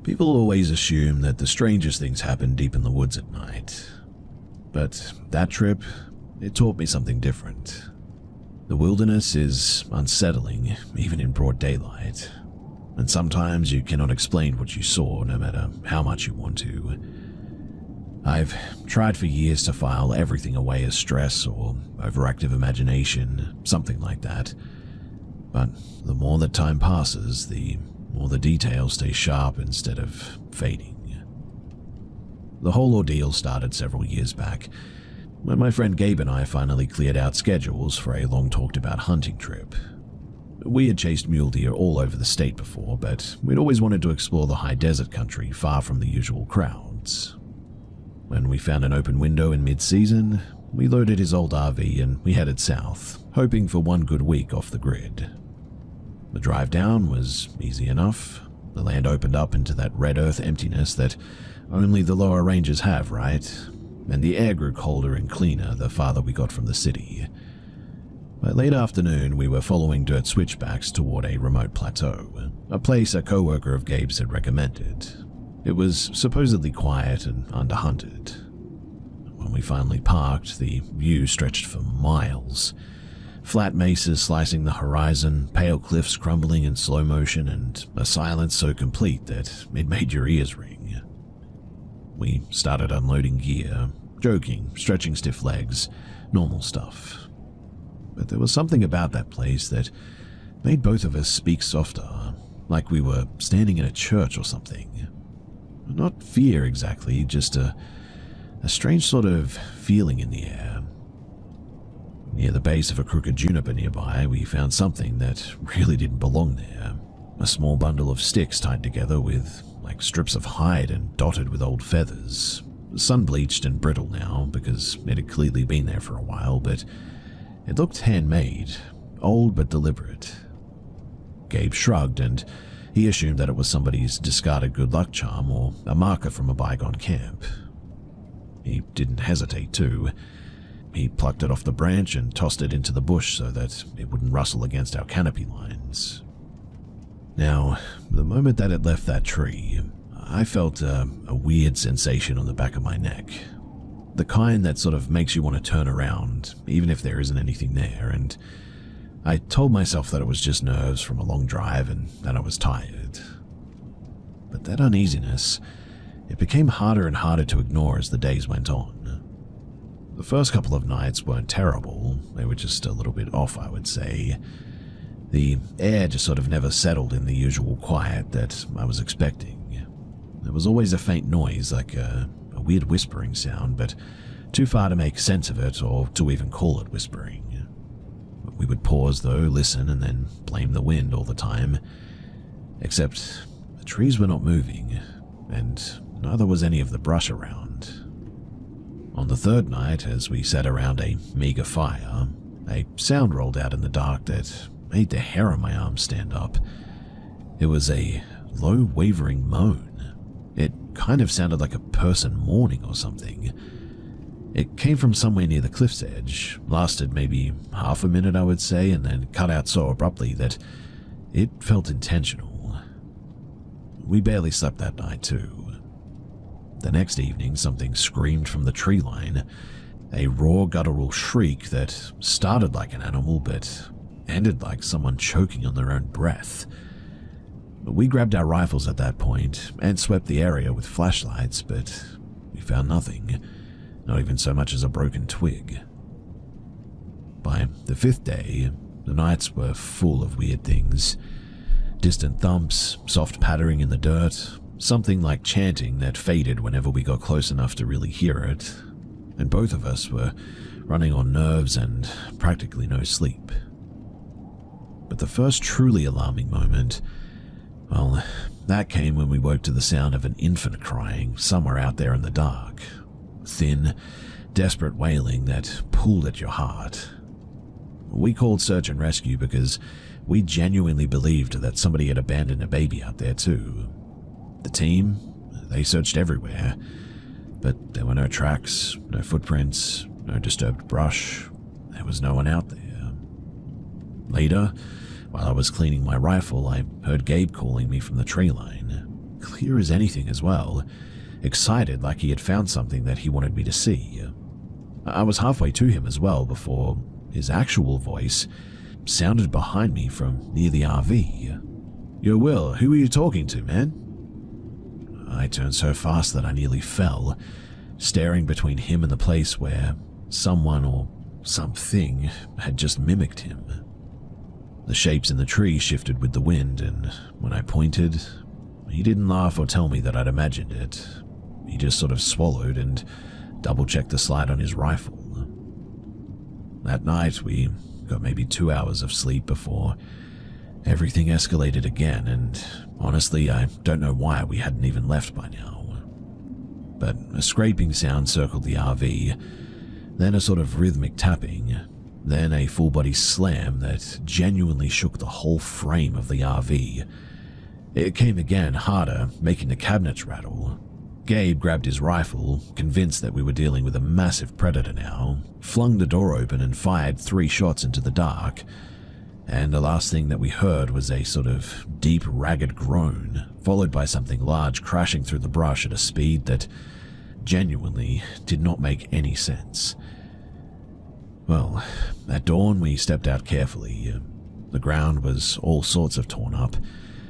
People always assume that the strangest things happen deep in the woods at night. But that trip, it taught me something different. The wilderness is unsettling, even in broad daylight. And sometimes you cannot explain what you saw, no matter how much you want to. I've tried for years to file everything away as stress or overactive imagination, something like that. But the more that time passes, the more the details stay sharp instead of fading. The whole ordeal started several years back, when my friend Gabe and I finally cleared out schedules for a long-talked-about hunting trip. We had chased mule deer all over the state before, but we'd always wanted to explore the high desert country far from the usual crowds. When we found an open window in mid-season, we loaded his old RV and we headed south, hoping for one good week off the grid. The drive down was easy enough. The land opened up into that red earth emptiness that only the lower ranges have, right? And the air grew colder and cleaner the farther we got from the city. By late afternoon, we were following dirt switchbacks toward a remote plateau, a place a co-worker of Gabe's had recommended. It was supposedly quiet and underhunted. When we finally parked, the view stretched for miles. Flat mesas slicing the horizon, pale cliffs crumbling in slow motion, and a silence so complete that it made your ears ring. We started unloading gear, joking, stretching stiff legs, normal stuff. But there was something about that place that made both of us speak softer, like we were standing in a church or something. Not fear exactly, just a strange sort of feeling in the air. Near the base of a crooked juniper nearby, we found something that really didn't belong there. A small bundle of sticks tied together with like strips of hide and dotted with old feathers. Sun-bleached and brittle now because it had clearly been there for a while, but it looked handmade, old but deliberate. Gabe shrugged and he assumed that it was somebody's discarded good luck charm or a marker from a bygone camp. He didn't hesitate too. He plucked it off the branch and tossed it into the bush so that it wouldn't rustle against our canopy lines. Now, the moment that it left that tree, I felt a weird sensation on the back of my neck. The kind that sort of makes you want to turn around, even if there isn't anything there, and I told myself that it was just nerves from a long drive and that I was tired. But that uneasiness, it became harder and harder to ignore as the days went on. The first couple of nights weren't terrible, they were just a little bit off, I would say. The air just sort of never settled in the usual quiet that I was expecting. There was always a faint noise, like a weird whispering sound, but too far to make sense of it or to even call it whispering. We would pause though, listen, and then blame the wind all the time. Except the trees were not moving, and neither was any of the brush around. On the third night, as we sat around a meager fire, a sound rolled out in the dark that made the hair on my arm stand up. It was a low, wavering moan. It kind of sounded like a person mourning or something. It came from somewhere near the cliff's edge, lasted maybe half a minute, I would say, and then cut out so abruptly that it felt intentional. We barely slept that night, too. The next evening, something screamed from the tree line, a raw, guttural shriek that started like an animal but ended like someone choking on their own breath. We grabbed our rifles at that point and swept the area with flashlights, but we found nothing, not even so much as a broken twig. By the fifth day, the nights were full of weird things. Distant thumps, soft pattering in the dirt, something like chanting that faded whenever we got close enough to really hear it, and both of us were running on nerves and practically no sleep. But the first truly alarming moment, well, that came when we woke to the sound of an infant crying somewhere out there in the dark. Thin, desperate wailing that pulled at your heart. We called search and rescue because we genuinely believed that somebody had abandoned a baby out there too. The team, they searched everywhere, but there were no tracks, no footprints, no disturbed brush. There was no one out there. Later, while I was cleaning my rifle, I heard Gabe calling me from the tree line. clear as anything as well, excited like he had found something that he wanted me to see. I was halfway to him as well before his actual voice sounded behind me from near the RV. "Yo, Will, who are you talking to, man?" I turned so fast that I nearly fell, staring between him and the place where someone or something had just mimicked him. The shapes in the tree shifted with the wind, and when I pointed, he didn't laugh or tell me that I'd imagined it. He just sort of swallowed and double-checked the slide on his rifle. That night, we got maybe 2 hours of sleep before everything escalated again, and honestly, I don't know why we hadn't even left by now. But a scraping sound circled the RV, then a sort of rhythmic tapping, then a full-body slam that genuinely shook the whole frame of the RV. It came again, harder, making the cabinets rattle. Gabe grabbed his rifle, convinced that we were dealing with a massive predator now, flung the door open and fired 3 shots into the dark. And the last thing that we heard was a sort of deep, ragged groan, followed by something large crashing through the brush at a speed that genuinely did not make any sense. Well, at dawn we stepped out carefully. The ground was all sorts of torn up,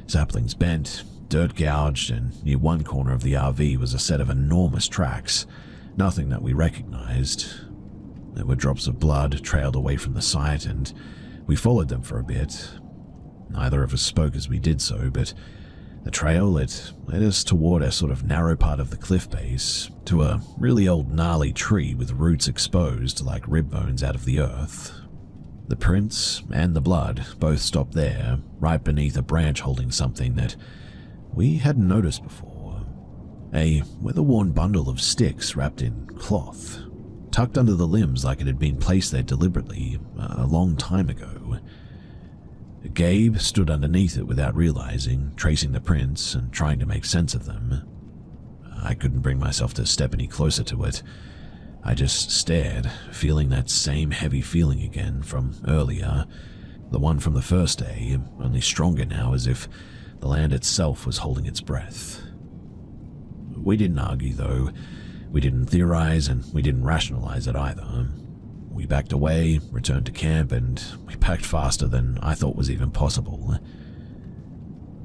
saplings bent, dirt gouged, and near one corner of the RV was a set of enormous tracks, nothing that we recognized. There were drops of blood trailed away from the site, and we followed them for a bit. Neither of us spoke as we did so, but the trail, it led us toward a sort of narrow part of the cliff base, to a really old gnarly tree with roots exposed like rib bones out of the earth. The prints and the blood both stopped there, right beneath a branch holding something that we hadn't noticed before. A weather-worn bundle of sticks wrapped in cloth, tucked under the limbs like it had been placed there deliberately a long time ago. Gabe stood underneath it without realizing, tracing the prints and trying to make sense of them. I couldn't bring myself to step any closer to it. I just stared, feeling that same heavy feeling again from earlier, the one from the first day, only stronger now, as if the land itself was holding its breath. We didn't argue, though. We didn't theorize, and we didn't rationalize it either. We backed away, returned to camp, and we packed faster than I thought was even possible.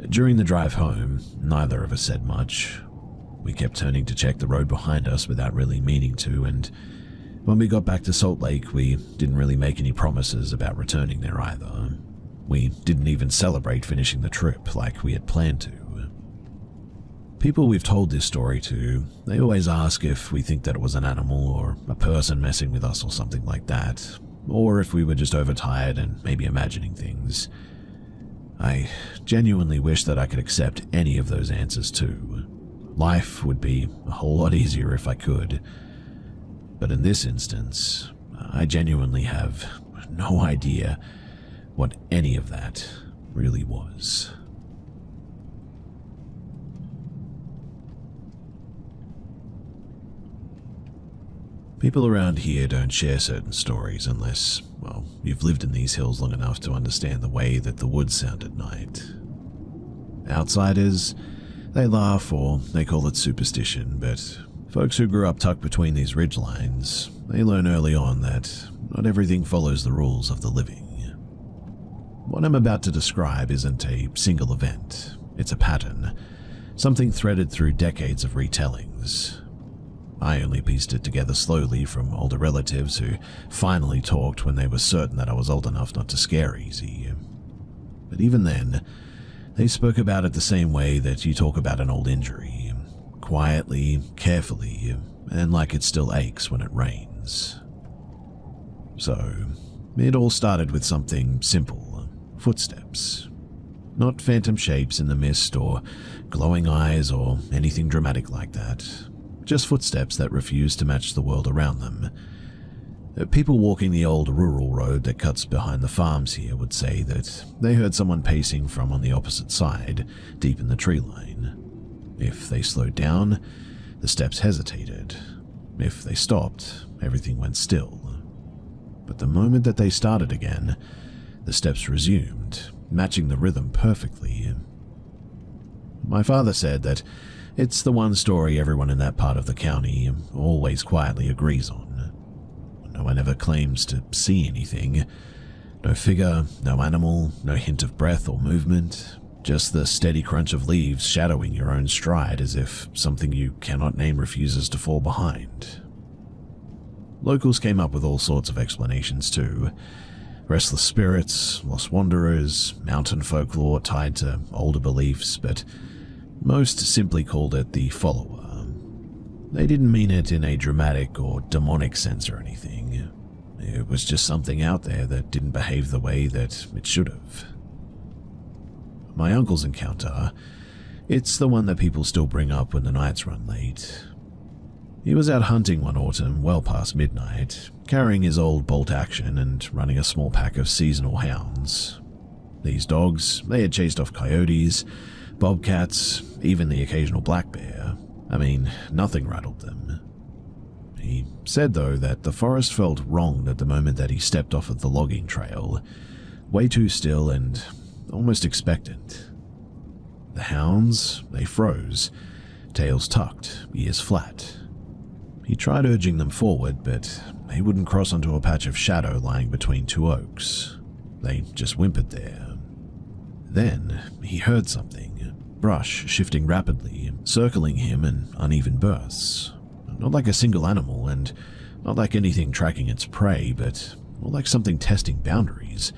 During the drive home, neither of us said much. We kept turning to check the road behind us without really meaning to, and when we got back to Salt Lake, we didn't really make any promises about returning there either. We didn't even celebrate finishing the trip like we had planned to. People we've told this story to, they always ask if we think that it was an animal or a person messing with us or something like that, or if we were just overtired and maybe imagining things. I genuinely wish that I could accept any of those answers too. Life would be a whole lot easier if I could. But in this instance, I genuinely have no idea what any of that really was. People around here don't share certain stories unless, well, you've lived in these hills long enough to understand the way that the woods sound at night. Outsiders, they laugh or they call it superstition, but folks who grew up tucked between these ridgelines, they learn early on that not everything follows the rules of the living. What I'm about to describe isn't a single event, it's a pattern, something threaded through decades of retellings. I only pieced it together slowly from older relatives who finally talked when they were certain that I was old enough not to scare easy. But even then, they spoke about it the same way that you talk about an old injury, quietly, carefully, and like it still aches when it rains. So, it all started with something simple, footsteps. Not phantom shapes in the mist or glowing eyes or anything dramatic like that. Just footsteps that refused to match the world around them. People walking the old rural road that cuts behind the farms here would say that they heard someone pacing from on the opposite side, deep in the tree line. If they slowed down, the steps hesitated. If they stopped, everything went still. But the moment that they started again, the steps resumed, matching the rhythm perfectly. My father said that it's the one story everyone in that part of the county always quietly agrees on. No one ever claims to see anything. No figure, no animal, no hint of breath or movement, just the steady crunch of leaves shadowing your own stride as if something you cannot name refuses to fall behind. Locals came up with all sorts of explanations too. Restless spirits, lost wanderers, mountain folklore tied to older beliefs, but most simply called it the follower. They didn't mean it in a dramatic or demonic sense or anything. It was just something out there that didn't behave the way that it should have. My uncle's encounter, it's the one that people still bring up when the nights run late. He was out hunting one autumn well past midnight, carrying his old bolt action and running a small pack of seasonal hounds. These dogs, they had chased off coyotes, bobcats, even the occasional black bear. I mean, nothing rattled them. He said, though, that the forest felt wronged at the moment that he stepped off of the logging trail, way too still and almost expectant. The hounds, they froze, tails tucked, ears flat. He tried urging them forward, but they wouldn't cross onto a patch of shadow lying between two oaks. They just whimpered there. Then he heard something, brush shifting rapidly, circling him in uneven bursts. Not like a single animal, and not like anything tracking its prey, but more like something testing boundaries,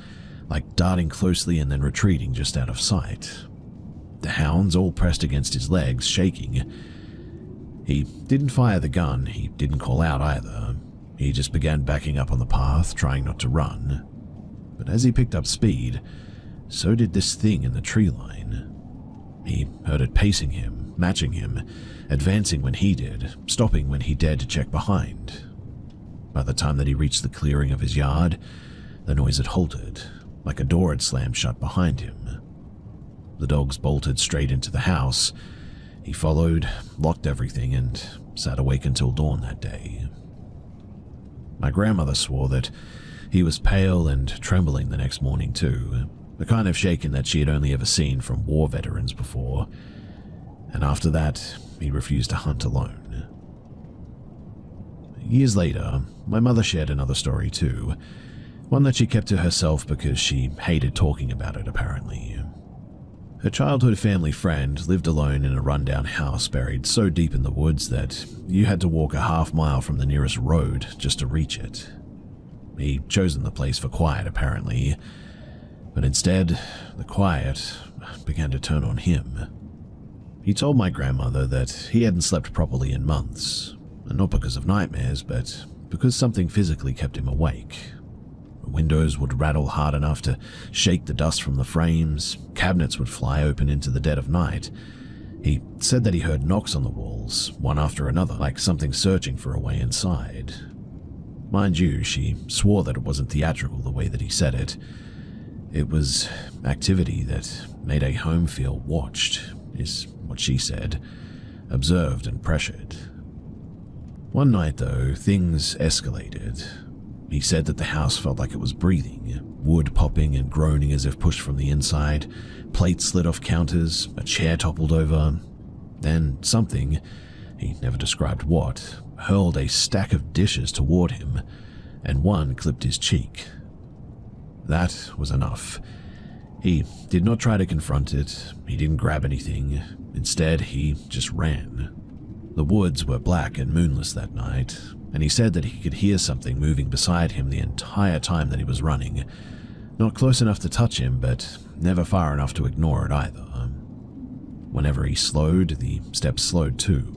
like darting closely and then retreating just out of sight. The hounds all pressed against his legs, shaking. He didn't fire the gun, he didn't call out either. He just began backing up on the path, trying not to run. But as he picked up speed, so did this thing in the tree line. He heard it pacing him, matching him, advancing when he did, stopping when he dared to check behind. By the time that he reached the clearing of his yard, the noise had halted, like a door had slammed shut behind him. The dogs bolted straight into the house. He followed, locked everything, and sat awake until dawn that day. My grandmother swore that he was pale and trembling the next morning too, the kind of shaking that she had only ever seen from war veterans before, and after that, he refused to hunt alone. Years later, my mother shared another story too, one that she kept to herself because she hated talking about it apparently. Her childhood family friend lived alone in a rundown house buried so deep in the woods that you had to walk a half-mile from the nearest road just to reach it. He'd chosen the place for quiet apparently, but instead, the quiet began to turn on him. He told my grandmother that he hadn't slept properly in months, and not because of nightmares, but because something physically kept him awake. Windows would rattle hard enough to shake the dust from the frames, cabinets would fly open into the dead of night. He said that he heard knocks on the walls, one after another, like something searching for a way inside. Mind you, she swore that it wasn't theatrical the way that he said it. It was activity that made a home feel watched, is what she said, observed and pressured. One night, though, things escalated. He said that the house felt like it was breathing, wood popping and groaning as if pushed from the inside, plates slid off counters, a chair toppled over. Then something, he never described what, hurled a stack of dishes toward him, and one clipped his cheek. That was enough. He did not try to confront it, he didn't grab anything. Instead, he just ran. The woods were black and moonless that night, and he said that he could hear something moving beside him the entire time that he was running. Not close enough to touch him, but never far enough to ignore it either. Whenever he slowed, the steps slowed too,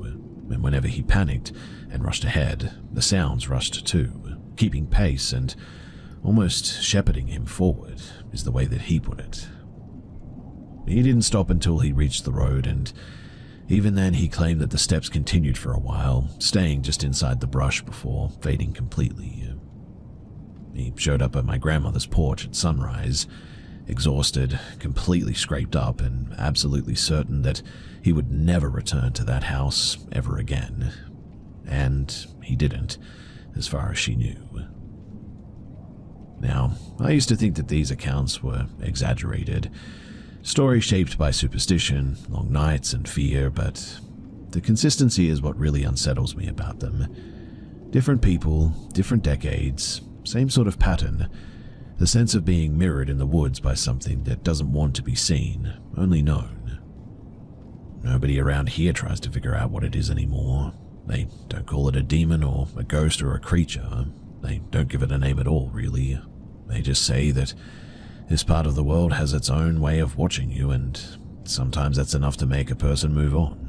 and whenever he panicked and rushed ahead, the sounds rushed too, keeping pace and almost shepherding him forward, is the way that he put it. He didn't stop until he reached the road, and even then he claimed that the steps continued for a while, staying just inside the brush before fading completely. He showed up at my grandmother's porch at sunrise, exhausted, completely scraped up, and absolutely certain that he would never return to that house ever again. And he didn't, as far as she knew. Now, I used to think that these accounts were exaggerated, Stories shaped by superstition, long nights, and fear, but the consistency is what really unsettles me about them. Different people, different decades, same sort of pattern. The sense of being mirrored in the woods by something that doesn't want to be seen, only known. Nobody around here tries to figure out what it is anymore. They don't call it a demon or a ghost or a creature. They don't give it a name at all, really. They just say that this part of the world has its own way of watching you, and sometimes that's enough to make a person move on.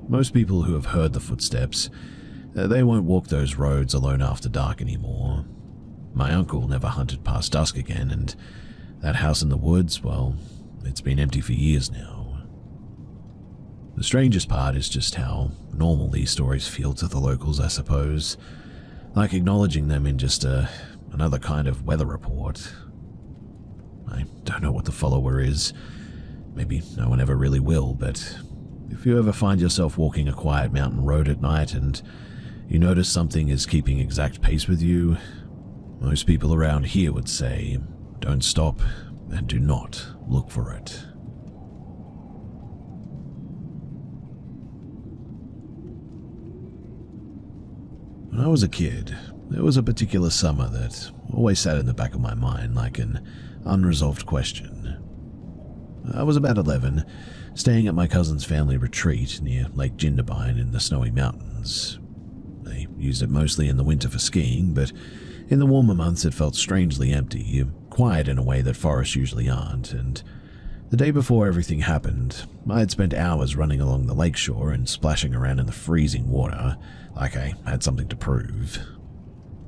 Most people who have heard the footsteps, they won't walk those roads alone after dark anymore. My uncle never hunted past dusk again, and that house in the woods, well, it's been empty for years now. The strangest part is just how normal these stories feel to the locals, I suppose. Like acknowledging them in just another kind of weather report. I don't know what the follower is. Maybe no one ever really will, but if you ever find yourself walking a quiet mountain road at night and you notice something is keeping exact pace with you, most people around here would say, don't stop and do not look for it. When I was a kid, there was a particular summer that always sat in the back of my mind like an unresolved question. I was about 11, staying at my cousin's family retreat near Lake Jindabyne in the Snowy Mountains. They used it mostly in the winter for skiing, but in the warmer months it felt strangely empty, quiet in a way that forests usually aren't, and the day before everything happened, I had spent hours running along the lakeshore and splashing around in the freezing water, like I had something to prove.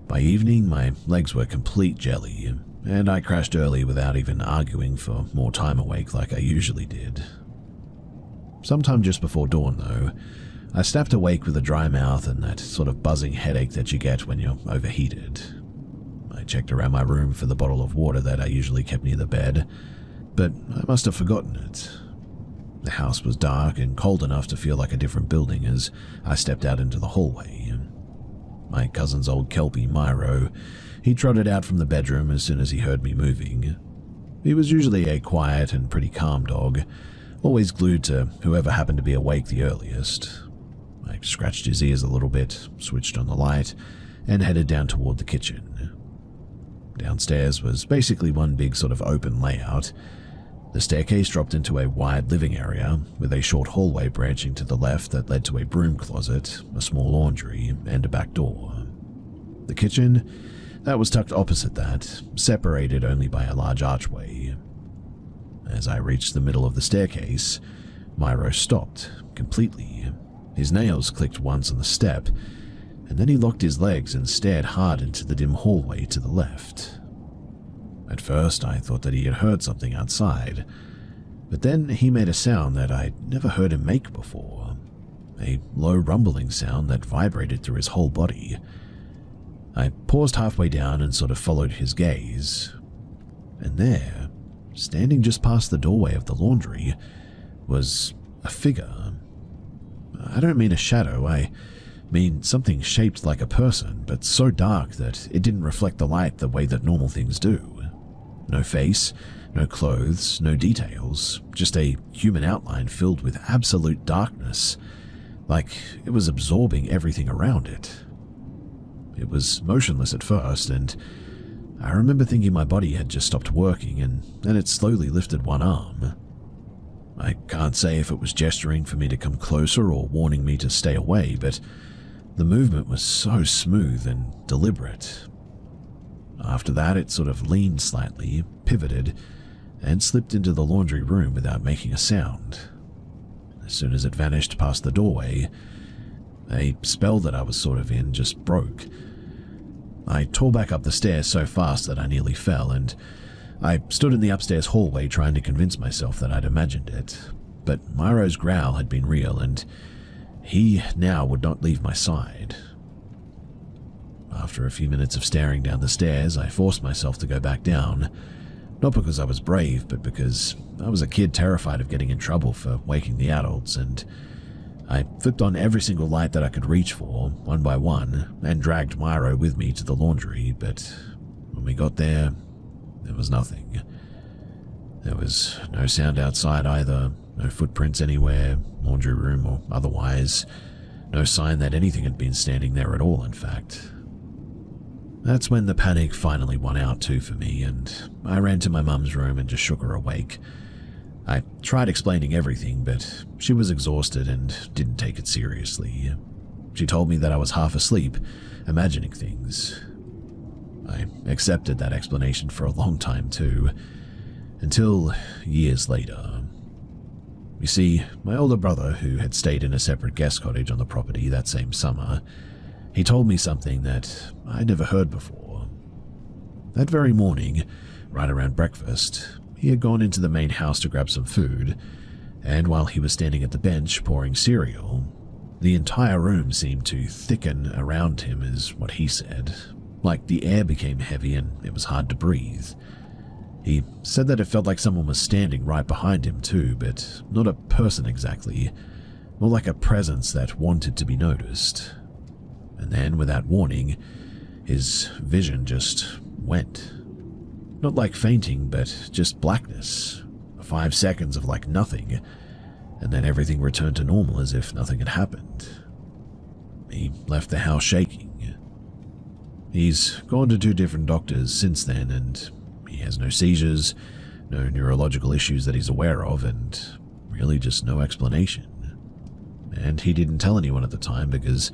By evening, my legs were complete jelly, and I crashed early without even arguing for more time awake like I usually did. Sometime just before dawn, though, I snapped awake with a dry mouth and that sort of buzzing headache that you get when you're overheated. I checked around my room for the bottle of water that I usually kept near the bed, but I must have forgotten it. The house was dark and cold enough to feel like a different building as I stepped out into the hallway. My cousin's old kelpie, Myro, he trotted out from the bedroom as soon as he heard me moving. He was usually a quiet and pretty calm dog, always glued to whoever happened to be awake the earliest. I scratched his ears a little bit, switched on the light, and headed down toward the kitchen. Downstairs was basically one big sort of open layout. The staircase dropped into a wide living area, with a short hallway branching to the left that led to a broom closet, a small laundry, and a back door. The kitchen, that was tucked opposite that, separated only by a large archway. As I reached the middle of the staircase, Myro stopped, completely. His nails clicked once on the step, and then he locked his legs and stared hard into the dim hallway to the left. At first, I thought that he had heard something outside, but then he made a sound that I'd never heard him make before, a low rumbling sound that vibrated through his whole body. I paused halfway down and sort of followed his gaze, and there, standing just past the doorway of the laundry, was a figure. I don't mean a shadow, I mean something shaped like a person, but so dark that it didn't reflect the light the way that normal things do. No face, no clothes, no details, just a human outline filled with absolute darkness, like it was absorbing everything around it. It was motionless at first, and I remember thinking my body had just stopped working, and then it slowly lifted one arm. I can't say if it was gesturing for me to come closer or warning me to stay away, but the movement was so smooth and deliberate. After that, it sort of leaned slightly, pivoted, and slipped into the laundry room without making a sound. As soon as it vanished past the doorway, a spell that I was sort of in just broke. I tore back up the stairs so fast that I nearly fell, and I stood in the upstairs hallway trying to convince myself that I'd imagined it. But Myro's growl had been real, and he now would not leave my side. After a few minutes of staring down the stairs, I forced myself to go back down, not because I was brave, but because I was a kid terrified of getting in trouble for waking the adults, and I flipped on every single light that I could reach for, one by one, and dragged Myro with me to the laundry, but when we got there was nothing. There was no sound outside either, no footprints anywhere, laundry room or otherwise. No sign that anything had been standing there at all, in fact. That's when the panic finally won out too for me, and I ran to my mum's room and just shook her awake. I tried explaining everything, but she was exhausted and didn't take it seriously. She told me that I was half asleep, imagining things. I accepted that explanation for a long time too, until years later. You see, my older brother, who had stayed in a separate guest cottage on the property that same summer, he told me something that I'd never heard before. That very morning, right around breakfast, he had gone into the main house to grab some food, and while he was standing at the bench pouring cereal, the entire room seemed to thicken around him, is what he said, like the air became heavy and it was hard to breathe. He said that it felt like someone was standing right behind him too, but not a person exactly, more like a presence that wanted to be noticed. And then, without warning, his vision just went. Not like fainting, but just blackness. 5 seconds of like nothing, and then everything returned to normal as if nothing had happened. He left the house shaking. He's gone to 2 different doctors since then, and he has no seizures, no neurological issues that he's aware of, and really just no explanation. And he didn't tell anyone at the time because,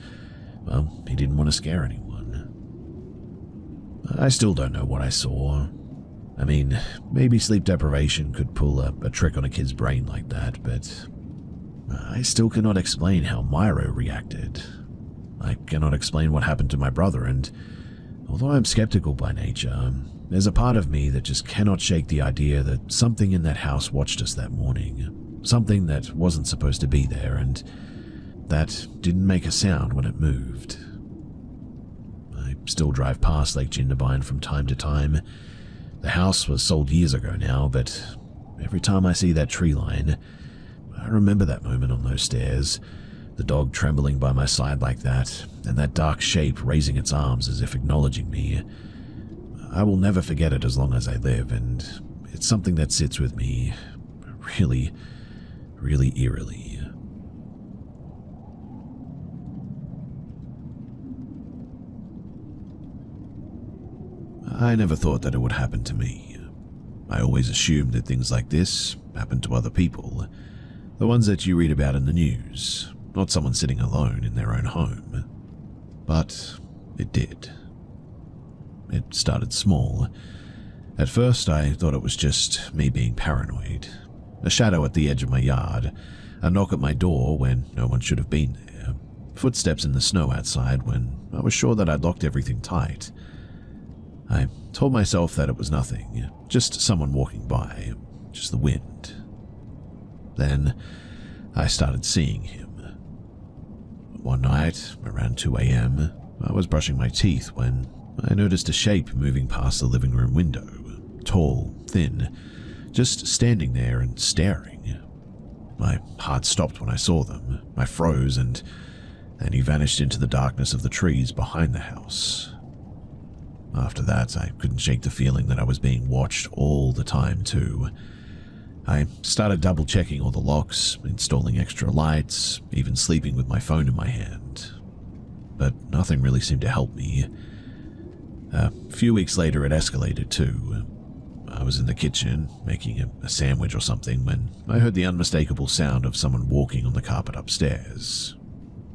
well, he didn't want to scare anyone. I still don't know what I saw. I mean, maybe sleep deprivation could pull a trick on a kid's brain like that, but I still cannot explain how Myro reacted. I cannot explain what happened to my brother, and although I'm skeptical by nature, there's a part of me that just cannot shake the idea that something in that house watched us that morning. Something that wasn't supposed to be there, and that didn't make a sound when it moved. I still drive past Lake Jindabyne from time to time. The house was sold years ago now, but every time I see that tree line, I remember that moment on those stairs, the dog trembling by my side like that, and that dark shape raising its arms as if acknowledging me. I will never forget it as long as I live, and it's something that sits with me really, really eerily. I never thought that it would happen to me. I always assumed that things like this happened to other people, the ones that you read about in the news, not someone sitting alone in their own home. But it did. It started small. At first, I thought it was just me being paranoid. A shadow at the edge of my yard, a knock at my door when no one should have been there, footsteps in the snow outside when I was sure that I'd locked everything tight. I told myself that it was nothing, just someone walking by, just the wind. Then I started seeing him. One night, around 2 a.m., I was brushing my teeth when I noticed a shape moving past the living room window, tall, thin, just standing there and staring. My heart stopped when I saw them. I froze, and then he vanished into the darkness of the trees behind the house. After that, I couldn't shake the feeling that I was being watched all the time, too. I started double-checking all the locks, installing extra lights, even sleeping with my phone in my hand. But nothing really seemed to help me. A few weeks later, it escalated, too. I was in the kitchen, making a sandwich or something, when I heard the unmistakable sound of someone walking on the carpet upstairs.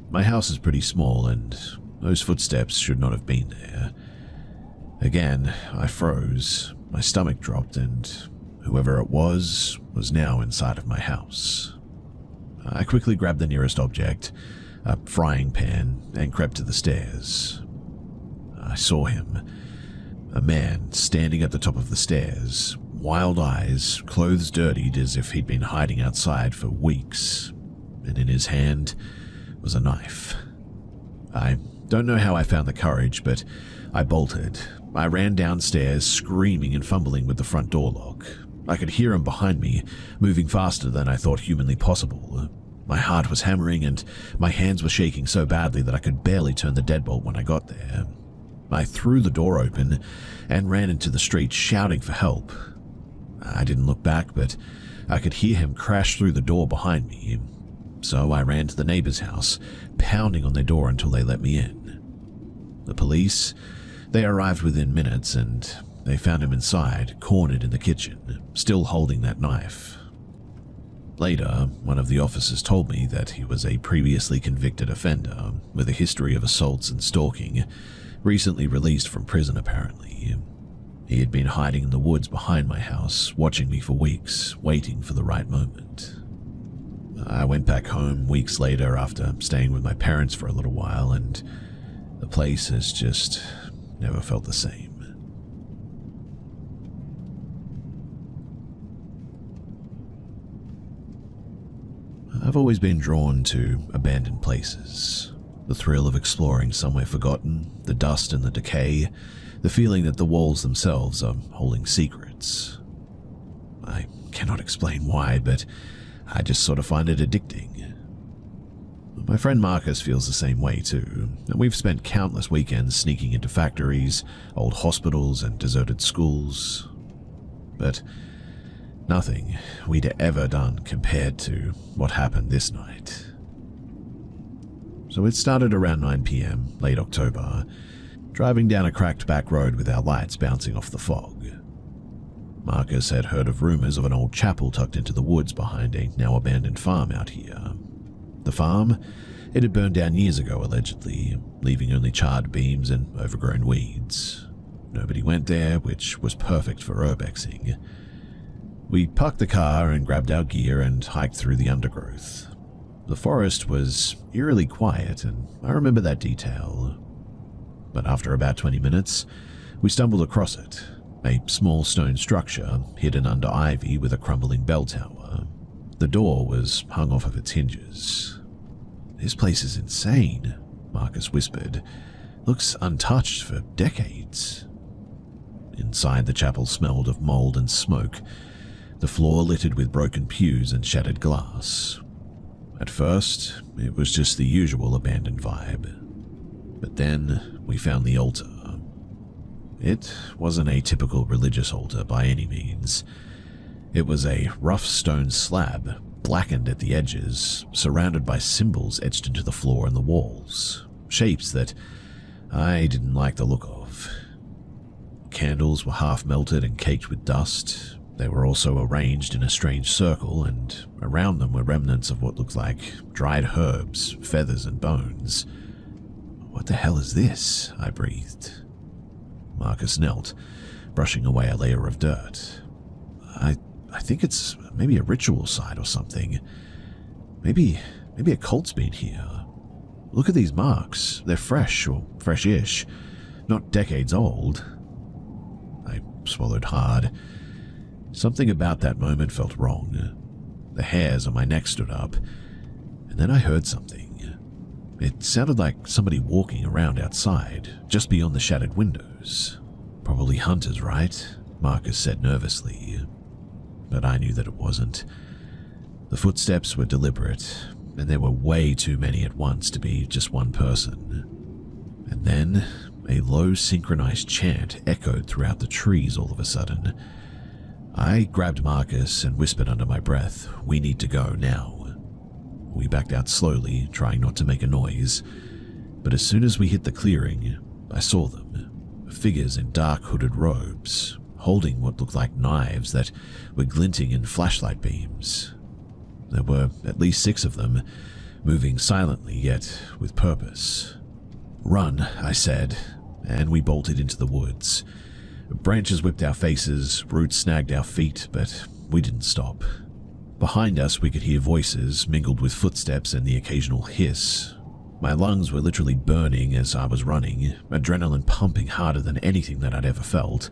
My house is pretty small, and those footsteps should not have been there. Again, I froze, my stomach dropped, and whoever it was now inside of my house. I quickly grabbed the nearest object, a frying pan, and crept to the stairs. I saw him, a man standing at the top of the stairs, wild eyes, clothes dirtied as if he'd been hiding outside for weeks, and in his hand was a knife. I don't know how I found the courage, but I bolted. I ran downstairs, screaming and fumbling with the front door lock. I could hear him behind me, moving faster than I thought humanly possible. My heart was hammering, and my hands were shaking so badly that I could barely turn the deadbolt when I got there. I threw the door open and ran into the street, shouting for help. I didn't look back, but I could hear him crash through the door behind me. So I ran to the neighbor's house, pounding on their door until they let me in. The police, they arrived within minutes and they found him inside, cornered in the kitchen, still holding that knife. Later, one of the officers told me that he was a previously convicted offender with a history of assaults and stalking, recently released from prison apparently. He had been hiding in the woods behind my house, watching me for weeks, waiting for the right moment. I went back home weeks later after staying with my parents for a little while, and the place has just never felt the same. I've always been drawn to abandoned places. The thrill of exploring somewhere forgotten, the dust and the decay, the feeling that the walls themselves are holding secrets. I cannot explain why, but I just sort of find it addicting. My friend Marcus feels the same way too, and we've spent countless weekends sneaking into factories, old hospitals, and deserted schools. But nothing we'd ever done compared to what happened this night. So it started around 9 p.m., late October, driving down a cracked back road with our lights bouncing off the fog. Marcus had heard of rumors of an old chapel tucked into the woods behind a now abandoned farm out here. The farm, it had burned down years ago allegedly, leaving only charred beams and overgrown weeds. Nobody went there, which was perfect for urbexing. We parked the car and grabbed our gear and hiked through the undergrowth. The forest was eerily quiet, and I remember that detail. But after about 20 minutes, we stumbled across it, a small stone structure hidden under ivy with a crumbling bell tower. The door was hung off of its hinges. "This place is insane," Marcus whispered. "Looks untouched for decades." Inside, the chapel smelled of mold and smoke, the floor littered with broken pews and shattered glass. At first, it was just the usual abandoned vibe. But then we found the altar. It wasn't a typical religious altar by any means. It was a rough stone slab, blackened at the edges, surrounded by symbols etched into the floor and the walls, shapes that I didn't like the look of. Candles were half melted and caked with dust. They were also arranged in a strange circle, and around them were remnants of what looked like dried herbs, feathers, and bones. "What the hell is this?" I breathed. Marcus knelt, brushing away a layer of dirt. I think it's maybe a ritual site or something. Maybe a cult's been here. Look at these marks. They're fresh, or fresh-ish, not decades old. I swallowed hard. Something about that moment felt wrong. The hairs on my neck stood up, and then I heard something. It sounded like somebody walking around outside, just beyond the shattered windows. "Probably hunters, right?" Marcus said nervously. But I knew that it wasn't. The footsteps were deliberate, and there were way too many at once to be just one person. And then a low synchronized chant echoed throughout the trees all of a sudden. I grabbed Marcus and whispered under my breath, "We need to go now." We backed out slowly, trying not to make a noise, but as soon as we hit the clearing, I saw them, figures in dark hooded robes, holding what looked like knives that were glinting in flashlight beams. There were at least 6 of them, moving silently yet with purpose. "Run," I said, and we bolted into the woods. Branches whipped our faces, roots snagged our feet, but we didn't stop. Behind us, we could hear voices mingled with footsteps and the occasional hiss. My lungs were literally burning as I was running, adrenaline pumping harder than anything that I'd ever felt.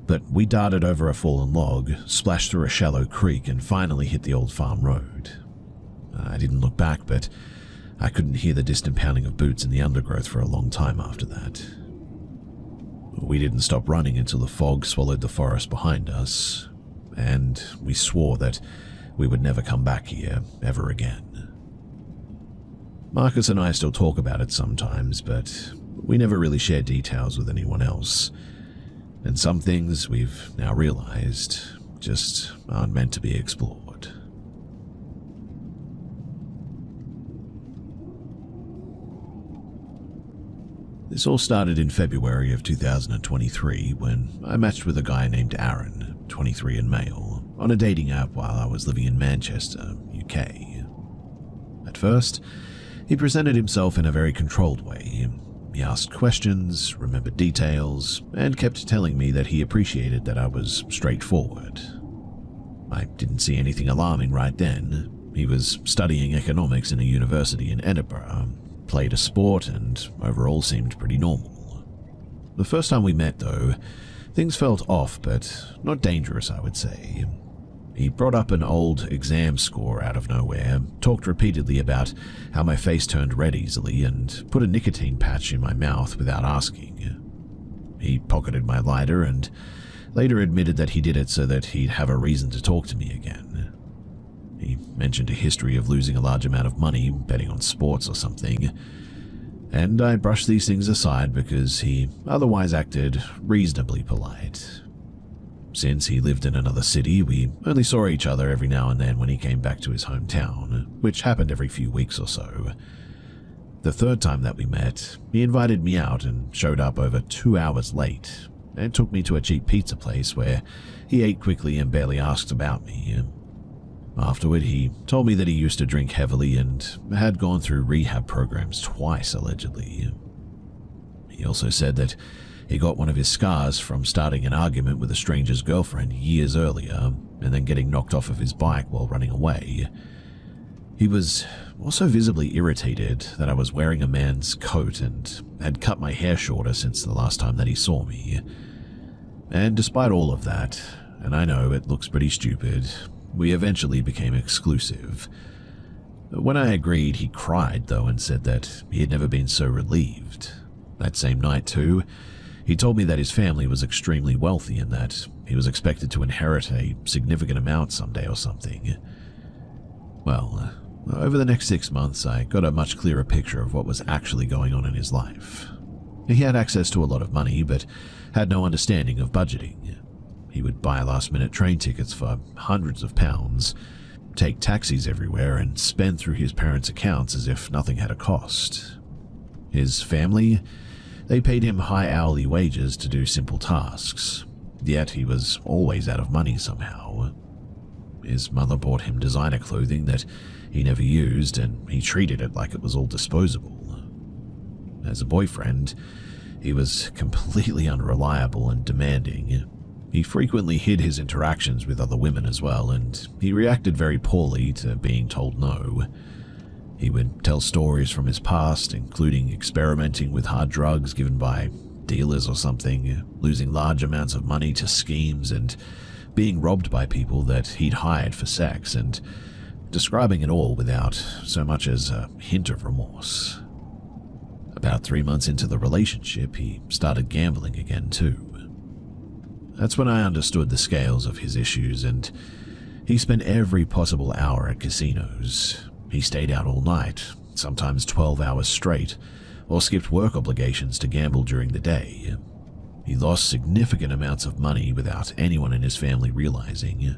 But we darted over a fallen log, splashed through a shallow creek, and finally hit the old farm road. I didn't look back, but I couldn't hear the distant pounding of boots in the undergrowth for a long time after that. We didn't stop running until the fog swallowed the forest behind us, and we swore that we would never come back here ever again. Marcus and I still talk about it sometimes, but we never really share details with anyone else. And some things we've now realized just aren't meant to be explored. This all started in February of 2023 when I matched with a guy named Aaron, 23 and male, on a dating app while I was living in Manchester, UK. At first, he presented himself in a very controlled way. He asked questions, remembered details, and kept telling me that he appreciated that I was straightforward. I didn't see anything alarming right then. He was studying economics in a university in Edinburgh, played a sport, and overall seemed pretty normal. The first time we met, though, things felt off, but not dangerous, I would say. He brought up an old exam score out of nowhere, talked repeatedly about how my face turned red easily, and put a nicotine patch in my mouth without asking. He pocketed my lighter and later admitted that he did it so that he'd have a reason to talk to me again. He mentioned a history of losing a large amount of money betting on sports or something, and I brushed these things aside because he otherwise acted reasonably polite. Since he lived in another city, we only saw each other every now and then when he came back to his hometown, which happened every few weeks or so. The third time that we met, he invited me out and showed up over 2 hours late and took me to a cheap pizza place where he ate quickly and barely asked about me. Afterward, he told me that he used to drink heavily and had gone through rehab programs twice, allegedly. He also said that he got one of his scars from starting an argument with a stranger's girlfriend years earlier and then getting knocked off of his bike while running away. He was also visibly irritated that I was wearing a man's coat and had cut my hair shorter since the last time that he saw me. And despite all of that, and I know it looks pretty stupid, we eventually became exclusive. When I agreed, he cried though and said that he had never been so relieved. That same night too, he told me that his family was extremely wealthy and that he was expected to inherit a significant amount someday or something. Well, over the next 6 months, I got a much clearer picture of what was actually going on in his life. He had access to a lot of money, but had no understanding of budgeting. He would buy last-minute train tickets for hundreds of pounds, take taxis everywhere, and spend through his parents' accounts as if nothing had a cost. His family, they paid him high hourly wages to do simple tasks, yet he was always out of money somehow. His mother bought him designer clothing that he never used, and he treated it like it was all disposable. As a boyfriend, he was completely unreliable and demanding. He frequently hid his interactions with other women as well, and he reacted very poorly to being told no. He would tell stories from his past, including experimenting with hard drugs given by dealers or something, losing large amounts of money to schemes, and being robbed by people that he'd hired for sex, and describing it all without so much as a hint of remorse. About 3 months into the relationship, he started gambling again too. That's when I understood the scales of his issues, and he spent every possible hour at casinos. He stayed out all night, sometimes 12 hours straight, or skipped work obligations to gamble during the day. He lost significant amounts of money without anyone in his family realizing.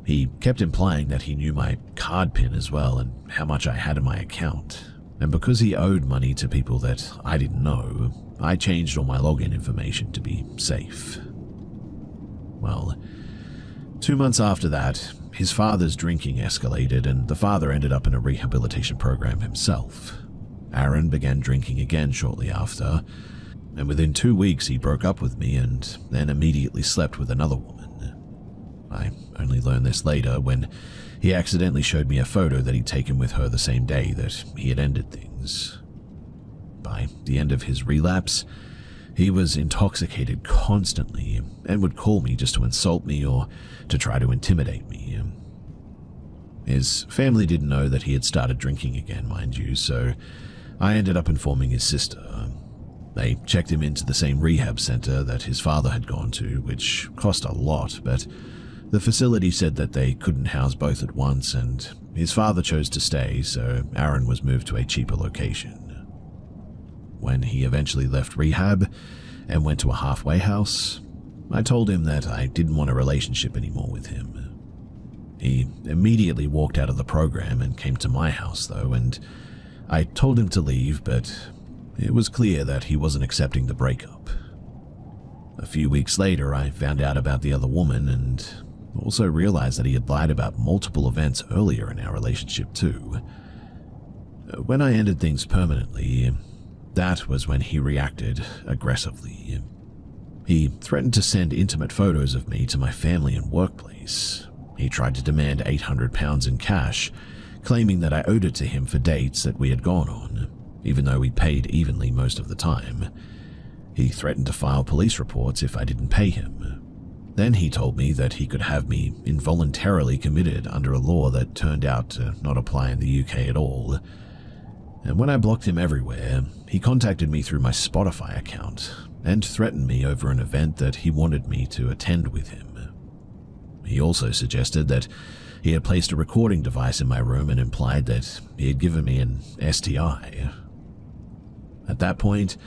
He kept implying that he knew my card PIN as well and how much I had in my account. And because he owed money to people that I didn't know, I changed all my login information to be safe. Well, 2 months after that, his father's drinking escalated and the father ended up in a rehabilitation program himself. Aaron began drinking again shortly after, and within 2 weeks he broke up with me and then immediately slept with another woman. I only learned this later when he accidentally showed me a photo that he'd taken with her the same day that he had ended things. By the end of his relapse, he was intoxicated constantly and would call me just to insult me or to try to intimidate me. His family didn't know that he had started drinking again, mind you, so I ended up informing his sister. They checked him into the same rehab center that his father had gone to, which cost a lot, but the facility said that they couldn't house both at once, and his father chose to stay, so Aaron was moved to a cheaper location. When he eventually left rehab and went to a halfway house, I told him that I didn't want a relationship anymore with him. He immediately walked out of the program and came to my house, though, and I told him to leave, but it was clear that he wasn't accepting the breakup. A few weeks later, I found out about the other woman and also realized that he had lied about multiple events earlier in our relationship too. When I ended things permanently, that was when he reacted aggressively. He threatened to send intimate photos of me to my family and workplace. He tried to demand £800 in cash, claiming that I owed it to him for dates that we had gone on, even though we paid evenly most of the time. He threatened to file police reports if I didn't pay him. Then he told me that he could have me involuntarily committed under a law that turned out to not apply in the UK at all. And when I blocked him everywhere, he contacted me through my Spotify account and threatened me over an event that he wanted me to attend with him. He also suggested that he had placed a recording device in my room and implied that he had given me an STI. At that point,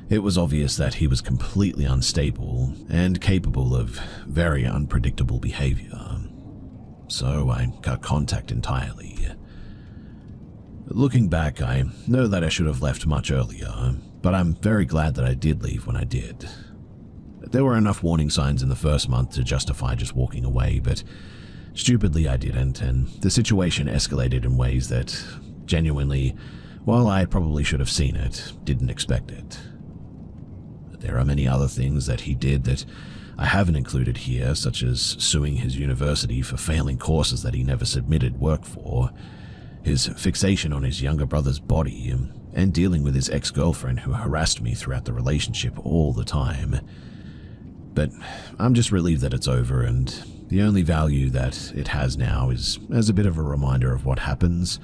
it was obvious that he was completely unstable and capable of very unpredictable behavior. So I cut contact entirely. Looking back, I know that I should have left much earlier, but I'm very glad that I did leave when I did. There were enough warning signs in the first month to justify just walking away, but stupidly I didn't, and the situation escalated in ways that, genuinely, while I probably should have seen it, didn't expect it. There are many other things that he did that I haven't included here, such as suing his university for failing courses that he never submitted work for, his fixation on his younger brother's body, and dealing with his ex-girlfriend who harassed me throughout the relationship all the time. But I'm just relieved that it's over, and the only value that it has now is as a bit of a reminder of what happens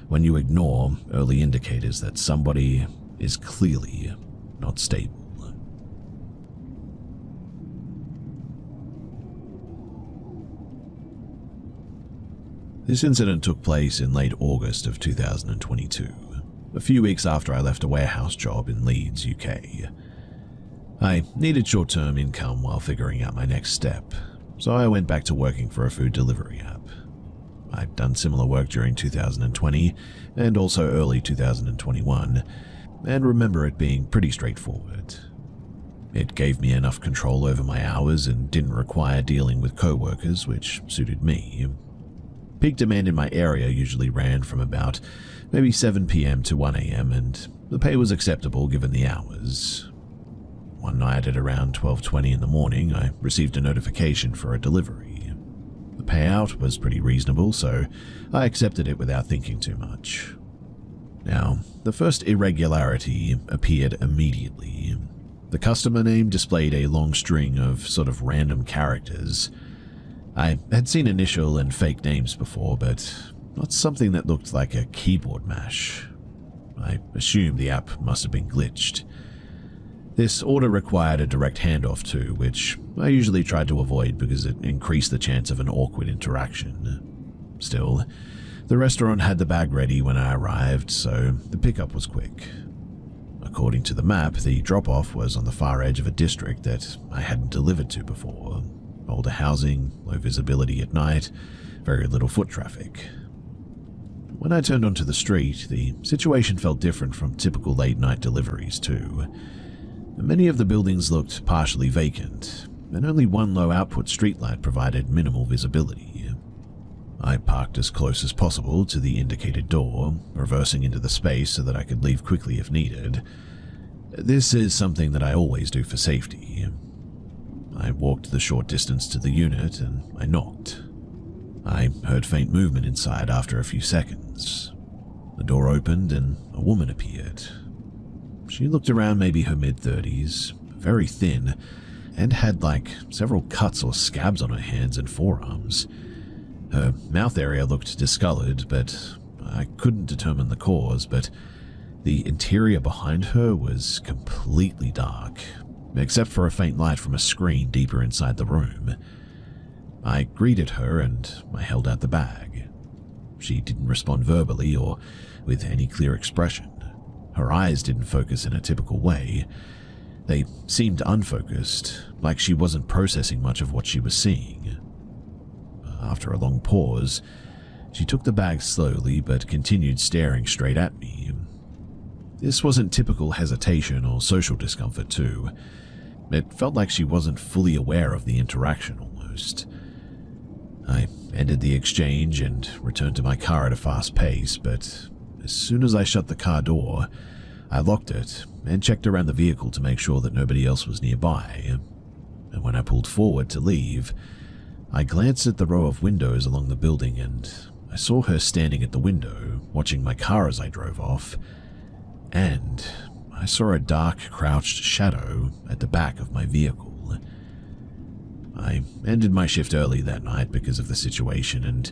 when you ignore early indicators that somebody is clearly not stable. This incident took place in late August of 2022, a few weeks after I left a warehouse job in Leeds, UK. I needed short-term income while figuring out my next step, so I went back to working for a food delivery app. I'd done similar work during 2020 and also early 2021, and remember it being pretty straightforward. It gave me enough control over my hours and didn't require dealing with co-workers, which suited me. Peak demand in my area usually ran from about maybe 7 p.m. to 1 a.m. and the pay was acceptable given the hours. One night at around 12:20 in the morning, I received a notification for a delivery. The payout was pretty reasonable, so I accepted it without thinking too much. Now, the first irregularity appeared immediately. The customer name displayed a long string of sort of random characters. I had seen initial and fake names before, but not something that looked like a keyboard mash. I assumed the app must have been glitched. This order required a direct handoff too, which I usually tried to avoid because it increased the chance of an awkward interaction. Still, the restaurant had the bag ready when I arrived, so the pickup was quick. According to the map, the drop-off was on the far edge of a district that I hadn't delivered to before. Older housing, low visibility at night, very little foot traffic. When I turned onto the street, the situation felt different from typical late-night deliveries too. Many of the buildings looked partially vacant, and only one low-output streetlight provided minimal visibility. I parked as close as possible to the indicated door, reversing into the space so that I could leave quickly if needed. This is something that I always do for safety. I walked the short distance to the unit and I knocked. I heard faint movement inside after a few seconds. The door opened and a woman appeared. She looked around maybe her mid-30s, very thin, and had like several cuts or scabs on her hands and forearms. Her mouth area looked discolored, but I couldn't determine the cause, but the interior behind her was completely dark, except for a faint light from a screen deeper inside the room. I greeted her and I held out the bag. She didn't respond verbally or with any clear expression. Her eyes didn't focus in a typical way. They seemed unfocused, like she wasn't processing much of what she was seeing. After a long pause, she took the bag slowly but continued staring straight at me. This wasn't typical hesitation or social discomfort too. It felt like she wasn't fully aware of the interaction almost. I ended the exchange and returned to my car at a fast pace, but as soon as I shut the car door, I locked it and checked around the vehicle to make sure that nobody else was nearby. And when I pulled forward to leave, I glanced at the row of windows along the building and I saw her standing at the window, watching my car as I drove off, and I saw a dark, crouched shadow at the back of my vehicle. I ended my shift early that night because of the situation, and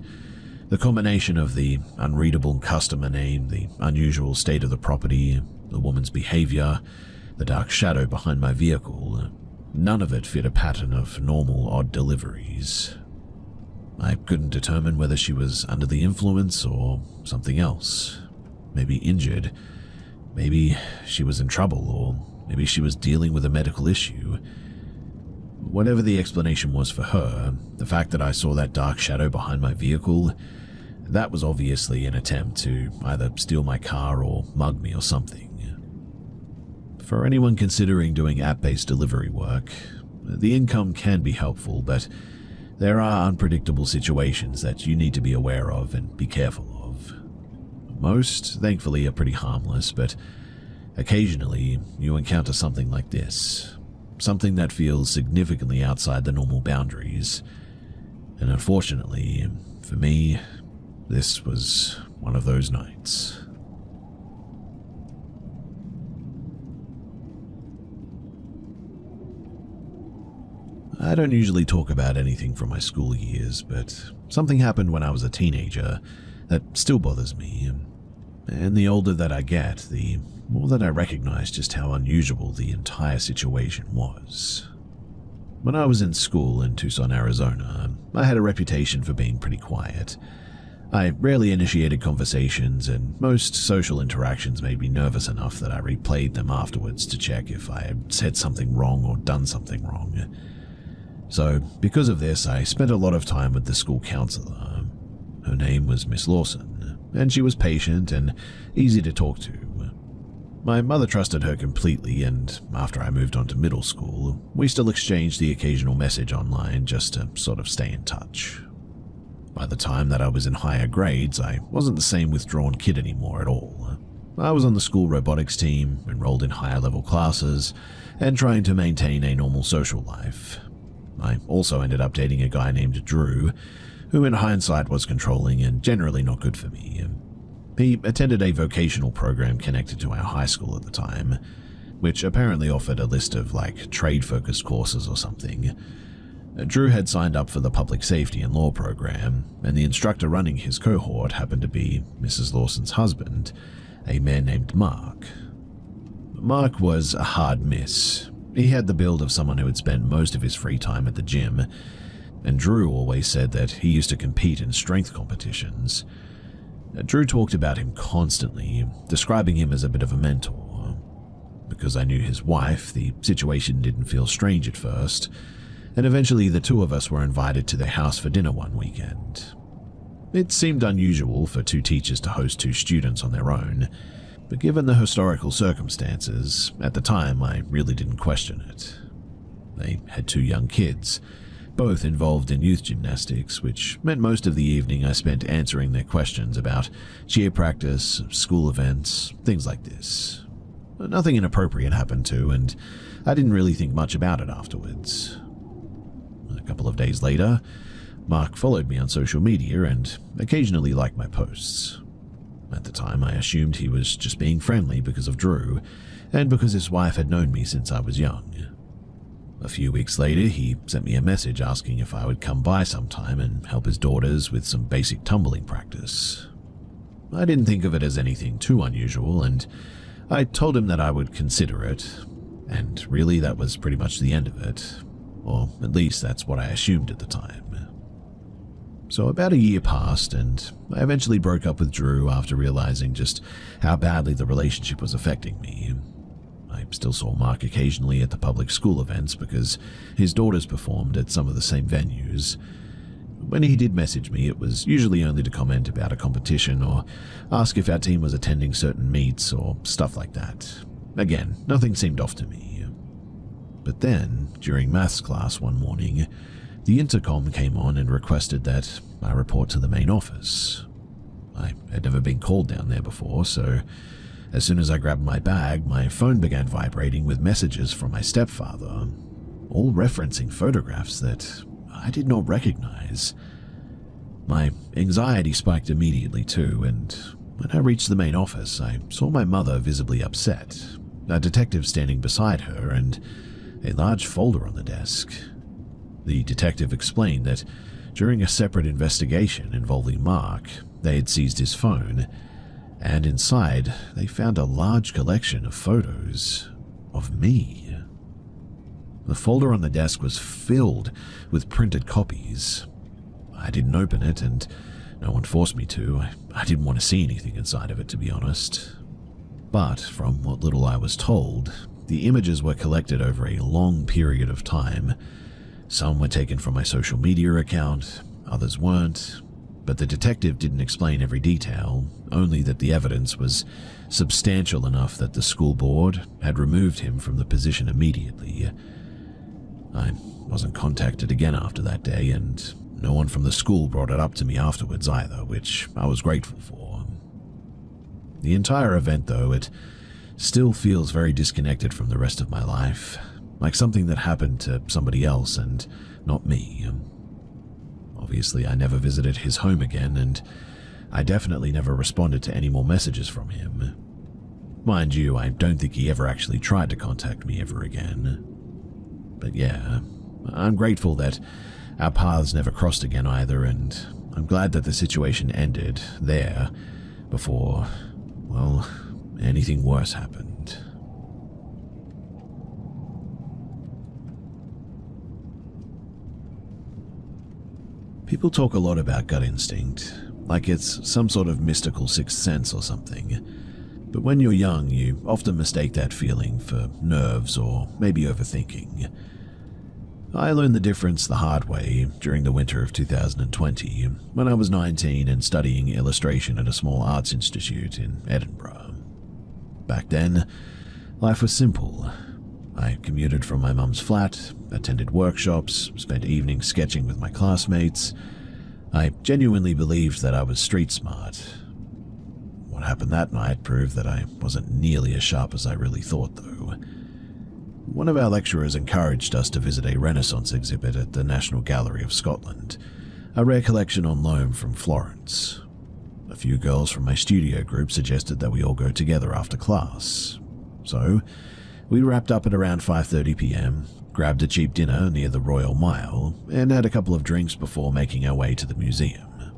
the combination of the unreadable customer name, the unusual state of the property, the woman's behavior, the dark shadow behind my vehicle, none of it fit a pattern of normal odd deliveries. I couldn't determine whether she was under the influence or something else. Maybe injured, maybe she was in trouble, or maybe she was dealing with a medical issue. Whatever the explanation was for her, the fact that I saw that dark shadow behind my vehicle, that was obviously an attempt to either steal my car or mug me or something. For anyone considering doing app-based delivery work, the income can be helpful, but there are unpredictable situations that you need to be aware of and be careful of. Most, thankfully, are pretty harmless, but occasionally you encounter something like this, something that feels significantly outside the normal boundaries. And unfortunately, for me, this was one of those nights. I don't usually talk about anything from my school years, but something happened when I was a teenager that still bothers me. And the older that I get, the more that I recognize just how unusual the entire situation was. When I was in school in Tucson, Arizona, I had a reputation for being pretty quiet. I rarely initiated conversations, and most social interactions made me nervous enough that I replayed them afterwards to check if I had said something wrong or done something wrong. So, because of this, I spent a lot of time with the school counselor. Her name was Miss Lawson, and she was patient and easy to talk to. My mother trusted her completely, and after I moved on to middle school, we still exchanged the occasional message online just to sort of stay in touch. By the time that I was in higher grades, I wasn't the same withdrawn kid anymore at all. I was on the school robotics team, enrolled in higher level classes, and trying to maintain a normal social life. I also ended up dating a guy named Drew, who in hindsight was controlling and generally not good for me. He attended a vocational program connected to our high school at the time, which apparently offered a list of trade-focused courses or something. Drew had signed up for the public safety and law program, and the instructor running his cohort happened to be Mrs. Lawson's husband, a man named Mark. Mark was a hard miss. He had the build of someone who had spent most of his free time at the gym, and Drew always said that he used to compete in strength competitions. Drew talked about him constantly, describing him as a bit of a mentor. Because I knew his wife, the situation didn't feel strange at first, and eventually the two of us were invited to their house for dinner one weekend. It seemed unusual for two teachers to host two students on their own, but given the historical circumstances, at the time I really didn't question it. They had two young kids, both involved in youth gymnastics, which meant most of the evening I spent answering their questions about cheer practice, school events, things like this. Nothing inappropriate happened too, and I didn't really think much about it afterwards. A couple of days later, Mark followed me on social media and occasionally liked my posts. At the time, I assumed he was just being friendly because of Drew, and because his wife had known me since I was young. A few weeks later, he sent me a message asking if I would come by sometime and help his daughters with some basic tumbling practice. I didn't think of it as anything too unusual, and I told him that I would consider it, and really that was pretty much the end of it, or at least that's what I assumed at the time. So about a year passed, and I eventually broke up with Drew after realizing just how badly the relationship was affecting me. I still saw Mark occasionally at the public school events because his daughters performed at some of the same venues. When he did message me, it was usually only to comment about a competition or ask if our team was attending certain meets or stuff like that. Again, nothing seemed off to me. But then, during maths class one morning, the intercom came on and requested that I report to the main office. I had never been called down there before, so as soon as I grabbed my bag, my phone began vibrating with messages from my stepfather, all referencing photographs that I did not recognize. My anxiety spiked immediately too, and when I reached the main office, I saw my mother visibly upset, a detective standing beside her, and a large folder on the desk. The detective explained that during a separate investigation involving Mark, they had seized his phone, and inside they found a large collection of photos of me. The folder on the desk was filled with printed copies. I didn't open it, and no one forced me to. I didn't want to see anything inside of it, to be honest. But from what little I was told, the images were collected over a long period of time. Some were taken from my social media account, others weren't, but the detective didn't explain every detail, only that the evidence was substantial enough that the school board had removed him from the position immediately. I wasn't contacted again after that day, and no one from the school brought it up to me afterwards either, which I was grateful for. The entire event, though, it still feels very disconnected from the rest of my life, like something that happened to somebody else and not me. Obviously, I never visited his home again, and I definitely never responded to any more messages from him. Mind you, I don't think he ever actually tried to contact me ever again. But yeah, I'm grateful that our paths never crossed again either, and I'm glad that the situation ended there before, well, anything worse happened. People talk a lot about gut instinct, like it's some sort of mystical sixth sense or something. But when you're young, you often mistake that feeling for nerves or maybe overthinking. I learned the difference the hard way during the winter of 2020 when I was 19 and studying illustration at a small arts institute in Edinburgh. Back then, life was simple. I commuted from my mum's flat, attended workshops, spent evenings sketching with my classmates. I genuinely believed that I was street smart. What happened that night proved that I wasn't nearly as sharp as I really thought, though. One of our lecturers encouraged us to visit a Renaissance exhibit at the National Gallery of Scotland, a rare collection on loan from Florence. A few girls from my studio group suggested that we all go together after class. So, we wrapped up at around 5:30 p.m, grabbed a cheap dinner near the Royal Mile, and had a couple of drinks before making our way to the museum.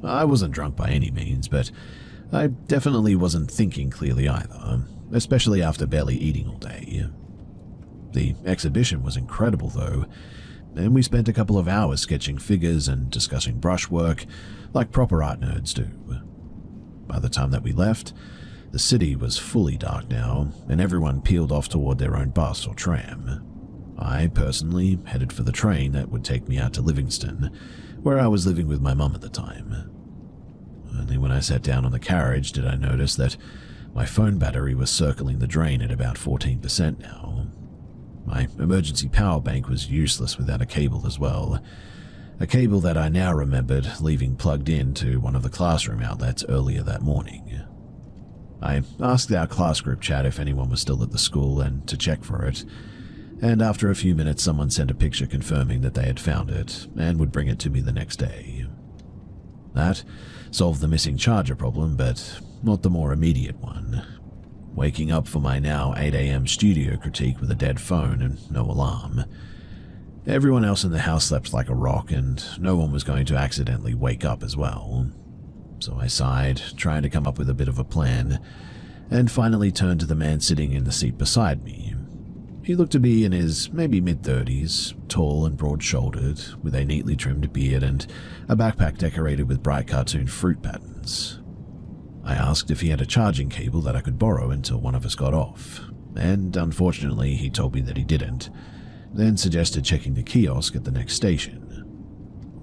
I wasn't drunk by any means, but I definitely wasn't thinking clearly either, especially after barely eating all day. The exhibition was incredible though, and we spent a couple of hours sketching figures and discussing brushwork like proper art nerds do. By the time that we left, the city was fully dark now, and everyone peeled off toward their own bus or tram. I personally headed for the train that would take me out to Livingston, where I was living with my mum at the time. Only when I sat down on the carriage did I notice that my phone battery was circling the drain at about 14% now. My emergency power bank was useless without a cable as well, a cable that I now remembered leaving plugged in to one of the classroom outlets earlier that morning. I asked our class group chat if anyone was still at the school and to check for it, and after a few minutes someone sent a picture confirming that they had found it and would bring it to me the next day. That solved the missing charger problem, but not the more immediate one. Waking up for my now 8 a.m. studio critique with a dead phone and no alarm. Everyone else in the house slept like a rock, and no one was going to accidentally wake up as well. So I sighed, trying to come up with a bit of a plan, and finally turned to the man sitting in the seat beside me. He looked to be in his maybe mid-30s, tall and broad-shouldered, with a neatly trimmed beard and a backpack decorated with bright cartoon fruit patterns. I asked if he had a charging cable that I could borrow until one of us got off. and unfortunately he told me that he didn't, then suggested checking the kiosk at the next station.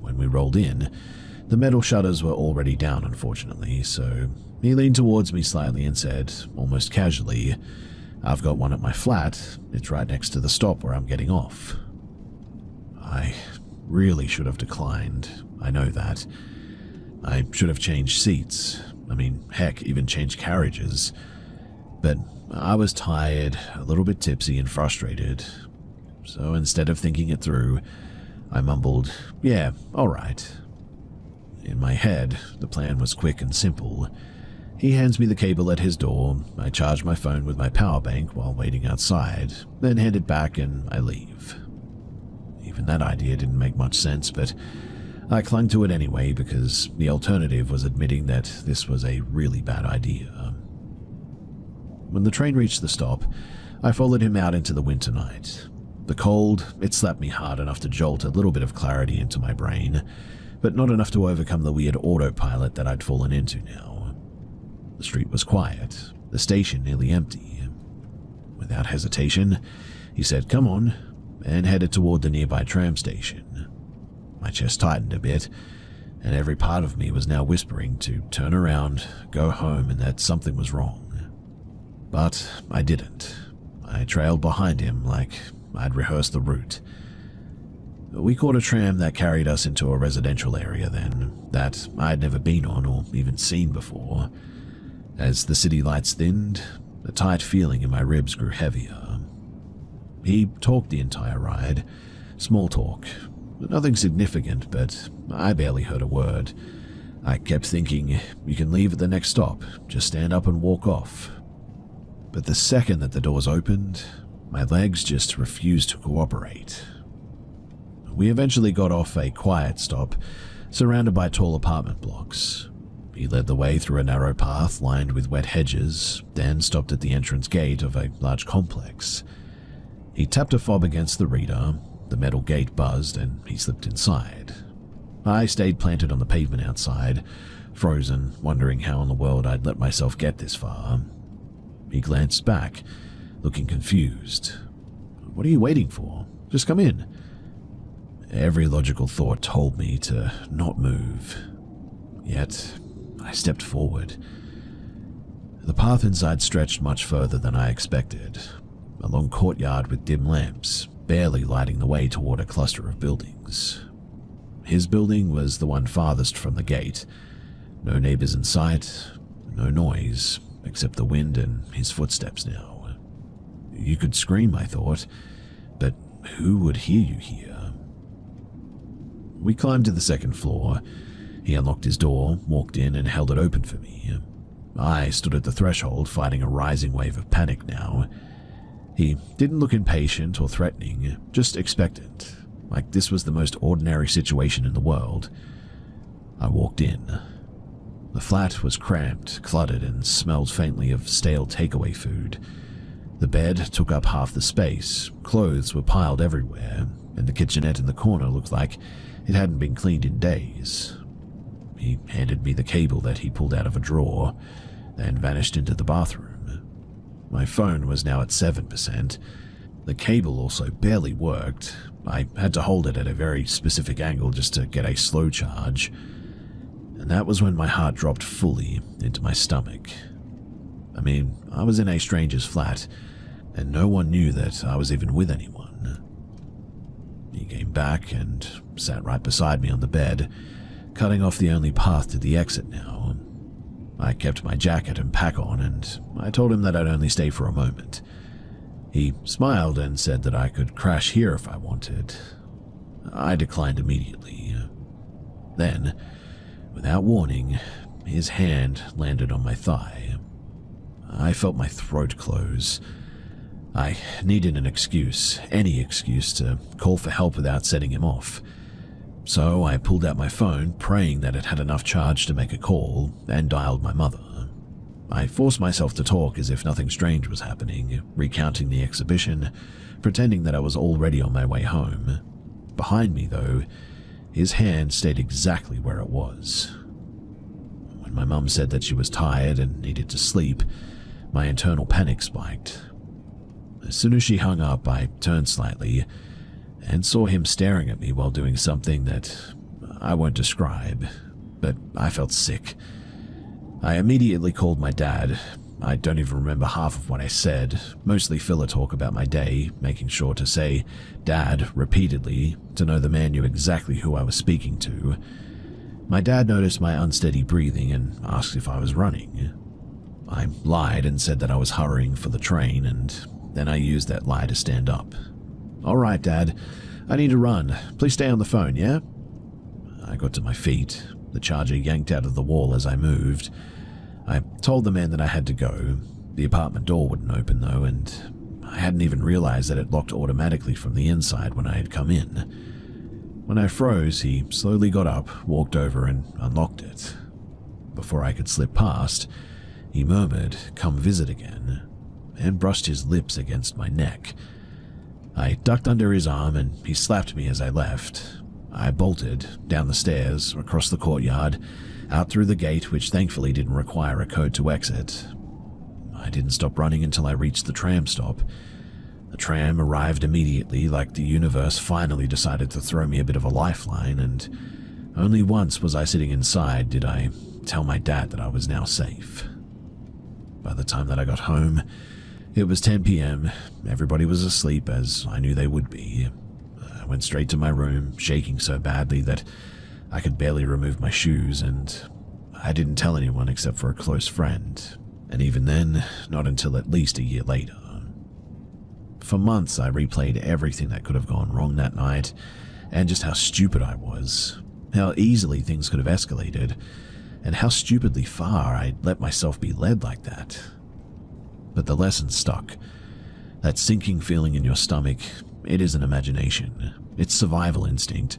When we rolled in, the metal shutters were already down unfortunately, so he leaned towards me slightly and said, almost casually, "I've got one at my flat, it's right next to the stop where I'm getting off." I really should have declined, I know that. I should have changed seats, heck, even changed carriages. But I was tired, a little bit tipsy and frustrated, so instead of thinking it through, I mumbled, "Yeah, alright." In my head, the plan was quick and simple. He hands me the cable at his door, I charge my phone with my power bank while waiting outside, then hand it back and I leave. Even that idea didn't make much sense, but I clung to it anyway because the alternative was admitting that this was a really bad idea. When the train reached the stop, I followed him out into the winter night. The cold, it slapped me hard enough to jolt a little bit of clarity into my brain, but not enough to overcome the weird autopilot that I'd fallen into now. The street was quiet, the station nearly empty. Without hesitation, he said, "Come on," and headed toward the nearby tram station. My chest tightened a bit, and every part of me was now whispering to turn around, go home, and that something was wrong. But I didn't. I trailed behind him like I'd rehearsed the route. We caught a tram that carried us into a residential area then, that I'd never been on or even seen before. As the city lights thinned, the tight feeling in my ribs grew heavier. He talked the entire ride, small talk, nothing significant, but I barely heard a word. I kept thinking, you can leave at the next stop, just stand up and walk off. But the second that the doors opened, my legs just refused to cooperate. We eventually got off a quiet stop, surrounded by tall apartment blocks. He led the way through a narrow path lined with wet hedges, then stopped at the entrance gate of a large complex. He tapped a fob against the reader, the metal gate buzzed, and he slipped inside. I stayed planted on the pavement outside, frozen, wondering how in the world I'd let myself get this far. He glanced back, looking confused. "What are you waiting for? Just come in." Every logical thought told me to not move. Yet, I stepped forward. The path inside stretched much further than I expected, a long courtyard with dim lamps, barely lighting the way toward a cluster of buildings. His building was the one farthest from the gate. No neighbors in sight, no noise, except the wind and his footsteps now. You could scream, I thought, but who would hear you here? We climbed to the second floor. He unlocked his door, walked in, and held it open for me. I stood at the threshold, fighting a rising wave of panic now. He didn't look impatient or threatening, just expectant, like this was the most ordinary situation in the world. I walked in. The flat was cramped, cluttered, and smelled faintly of stale takeaway food. The bed took up half the space, clothes were piled everywhere, and the kitchenette in the corner looked like it hadn't been cleaned in days. He handed me the cable that he pulled out of a drawer, then vanished into the bathroom. My phone was now at 7%. The cable also barely worked. I had to hold it at a very specific angle just to get a slow charge. And that was when my heart dropped fully into my stomach. I was in a stranger's flat, and no one knew that I was even with anyone. He came back and sat right beside me on the bed, cutting off the only path to the exit now. I kept my jacket and pack on, and I told him that I'd only stay for a moment. He smiled and said that I could crash here if I wanted. I declined immediately. Then, without warning, his hand landed on my thigh. I felt my throat close. I needed an excuse, any excuse, to call for help without setting him off. So I pulled out my phone, praying that it had enough charge to make a call, and dialed my mother. I forced myself to talk as if nothing strange was happening, recounting the exhibition, pretending that I was already on my way home. Behind me, though, his hand stayed exactly where it was. When my mum said that she was tired and needed to sleep, my internal panic spiked. As soon as she hung up, I turned slightly and saw him staring at me while doing something that I won't describe, but I felt sick. I immediately called my dad. I don't even remember half of what I said, mostly filler talk about my day, making sure to say "Dad" repeatedly to know the man knew exactly who I was speaking to. My dad noticed my unsteady breathing and asked if I was running. I lied and said that I was hurrying for the train, and then I used that lie to stand up. "All right, Dad, I need to run. Please stay on the phone, yeah?" I got to my feet, the charger yanked out of the wall as I moved. I told the man that I had to go. The apartment door wouldn't open though, and I hadn't even realized that it locked automatically from the inside when I had come in. When I froze, he slowly got up, walked over and unlocked it. Before I could slip past, he murmured, "Come visit again," and brushed his lips against my neck. I ducked under his arm and he slapped me as I left. I bolted, down the stairs, across the courtyard, out through the gate, which thankfully didn't require a code to exit. I didn't stop running until I reached the tram stop. The tram arrived immediately, like the universe finally decided to throw me a bit of a lifeline, and only once was I sitting inside did I tell my dad that I was now safe. By the time that I got home, it was 10 p.m. Everybody was asleep, as I knew they would be. I went straight to my room, shaking so badly that I could barely remove my shoes, and I didn't tell anyone except for a close friend, and even then, not until at least a year later. For months, I replayed everything that could have gone wrong that night, and just how stupid I was, how easily things could have escalated, and how stupidly far I'd let myself be led like that. But the lesson stuck. That sinking feeling in your stomach, it isn't imagination, it's survival instinct,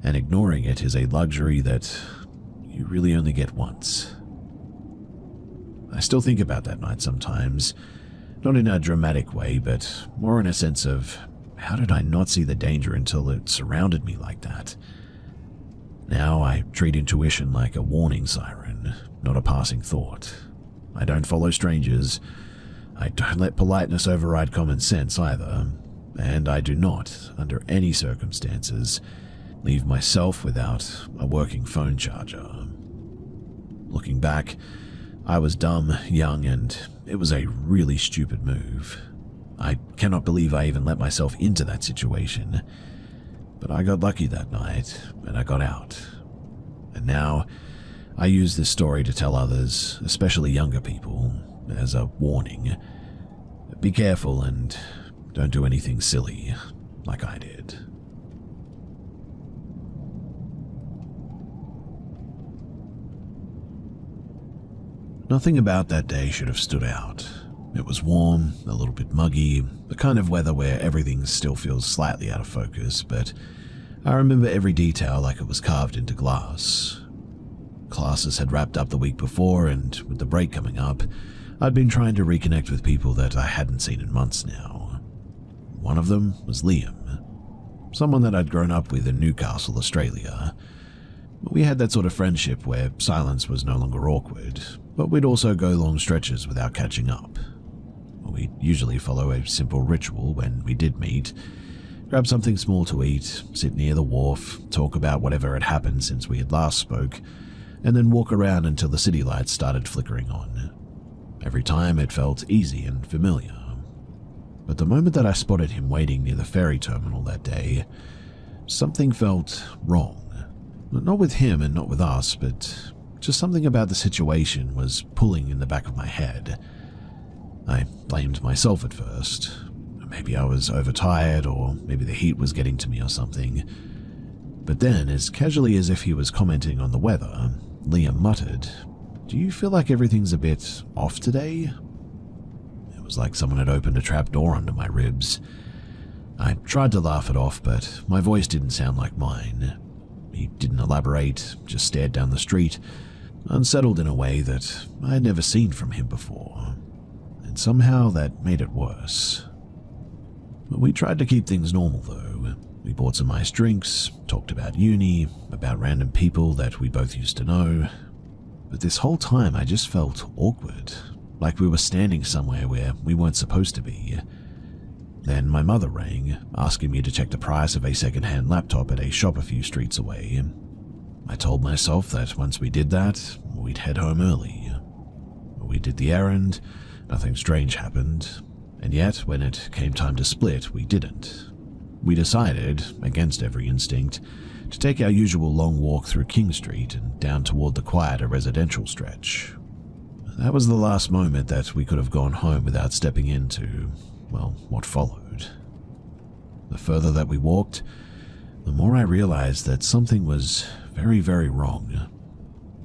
and ignoring it is a luxury that you really only get once. I still think about that night sometimes, not in a dramatic way, but more in a sense of, how did I not see the danger until it surrounded me like that? Now I treat intuition like a warning siren, not a passing thought. I don't follow strangers. I don't let politeness override common sense either, and I do not, under any circumstances, leave myself without a working phone charger. Looking back, I was dumb, young, and it was a really stupid move. I cannot believe I even let myself into that situation. But I got lucky that night, and I got out. And now, I use this story to tell others, especially younger people, as a warning. Be careful and don't do anything silly, like I did. Nothing about that day should have stood out. It was warm, a little bit muggy, the kind of weather where everything still feels slightly out of focus, but I remember every detail like it was carved into glass. Classes had wrapped up the week before, and with the break coming up, I'd been trying to reconnect with people that I hadn't seen in months now. One of them was Liam, someone that I'd grown up with in Newcastle, Australia. We had that sort of friendship where silence was no longer awkward, but we'd also go long stretches without catching up. We'd usually follow a simple ritual when we did meet. Grab something small to eat, sit near the wharf, talk about whatever had happened since we had last spoke, and then walk around until the city lights started flickering on. Every time it felt easy and familiar. But the moment that I spotted him waiting near the ferry terminal that day, something felt wrong. Not with him and not with us, but just something about the situation was pulling in the back of my head. I blamed myself at first. Maybe I was overtired, or maybe the heat was getting to me or something. But then, as casually as if he was commenting on the weather, Liam muttered, "Do you feel like everything's a bit off today?" It was like someone had opened a trap door under my ribs. I tried to laugh it off, but my voice didn't sound like mine. He didn't elaborate, just stared down the street, unsettled in a way that I had never seen from him before. And somehow that made it worse. But we tried to keep things normal though. We bought some iced drinks, talked about uni, about random people that we both used to know. But this whole time I just felt awkward, like we were standing somewhere where we weren't supposed to be. Then my mother rang, asking me to check the price of a second-hand laptop at a shop a few streets away. I told myself that once we did that, we'd head home early. We did the errand, nothing strange happened, and yet when it came time to split, we didn't. We decided, against every instinct, to take our usual long walk through King Street and down toward the quieter residential stretch. That was the last moment that we could have gone home without stepping into, well, what followed. The further that we walked, the more I realized that something was very, very wrong.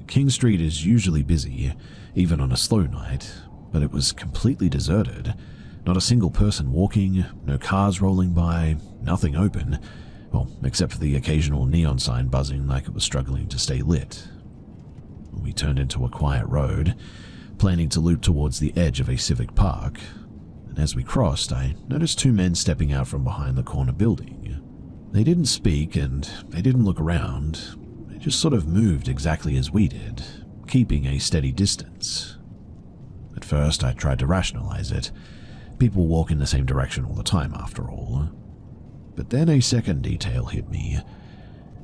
King Street is usually busy, even on a slow night, but it was completely deserted. Not a single person walking, no cars rolling by, nothing open, well, except for the occasional neon sign buzzing like it was struggling to stay lit. We turned into a quiet road, planning to loop towards the edge of a civic park, and as we crossed, I noticed two men stepping out from behind the corner building. They didn't speak and they didn't look around, they just sort of moved exactly as we did, keeping a steady distance. At first, I tried to rationalize it. People walk in the same direction all the time, after all. But then a second detail hit me.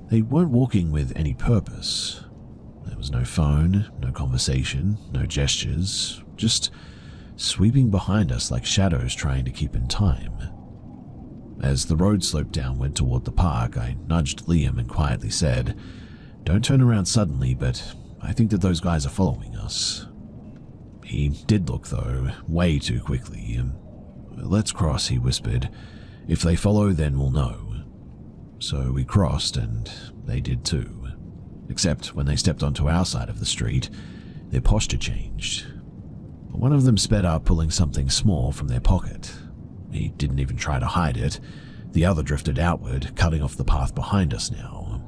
They weren't walking with any purpose. There was no phone, no conversation, no gestures, just sweeping behind us like shadows trying to keep in time. As the road sloped downward toward the park, I nudged Liam and quietly said, "Don't turn around suddenly, but I think that those guys are following us." He did look, though, way too quickly. "Let's cross," he whispered. "If they follow, then we'll know." So we crossed, and they did too. Except when they stepped onto our side of the street, their posture changed. One of them sped up, pulling something small from their pocket. He didn't even try to hide it. The other drifted outward, cutting off the path behind us now.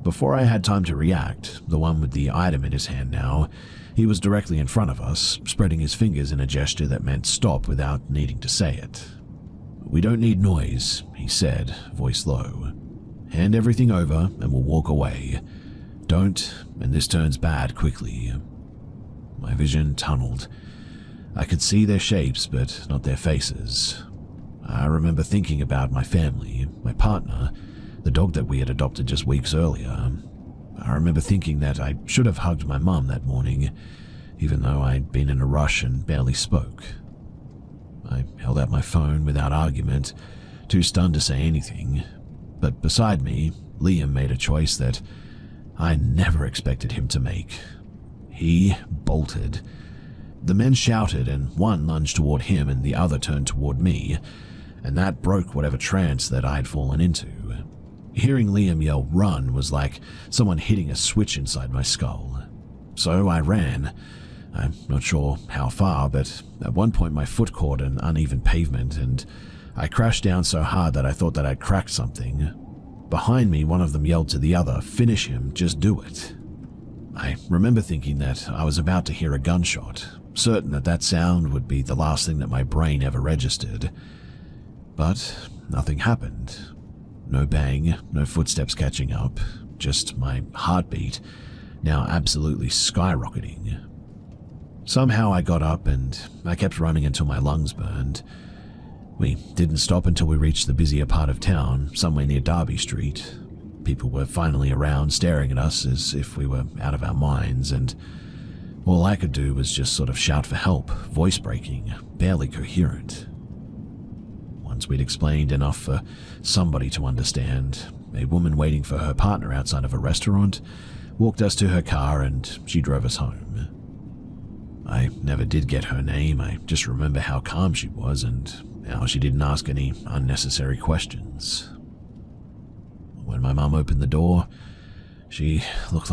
Before I had time to react, the one with the item in his hand now, he was directly in front of us, spreading his fingers in a gesture that meant stop without needing to say it. "We don't need noise," he said, voice low. "Hand everything over and we'll walk away. Don't, and this turns bad quickly." My vision tunneled. I could see their shapes, but not their faces. I remember thinking about my family, my partner, the dog that we had adopted just weeks earlier. I remember thinking that I should have hugged my mum that morning, even though I'd been in a rush and barely spoke. I held out my phone without argument, too stunned to say anything. But beside me, Liam made a choice that I never expected him to make. He bolted. The men shouted, and one lunged toward him and the other turned toward me, and that broke whatever trance that I'd fallen into. Hearing Liam yell "run" was like someone hitting a switch inside my skull. So I ran. I'm not sure how far, but at one point my foot caught an uneven pavement, and I crashed down so hard that I thought that I'd cracked something. Behind me, one of them yelled to the other, "Finish him, just do it." I remember thinking that I was about to hear a gunshot, certain that that sound would be the last thing that my brain ever registered. But nothing happened. No bang, no footsteps catching up, just my heartbeat, now absolutely skyrocketing. Somehow I got up and I kept running until my lungs burned. We didn't stop until we reached the busier part of town, somewhere near Derby Street. People were finally around, staring at us as if we were out of our minds, and all I could do was just sort of shout for help, voice breaking, barely coherent. Once we'd explained enough for somebody to understand, a woman waiting for her partner outside of a restaurant walked us to her car and she drove us home. I never did get her name, I just remember how calm she was and how she didn't ask any unnecessary questions. When my mum opened the door, she looked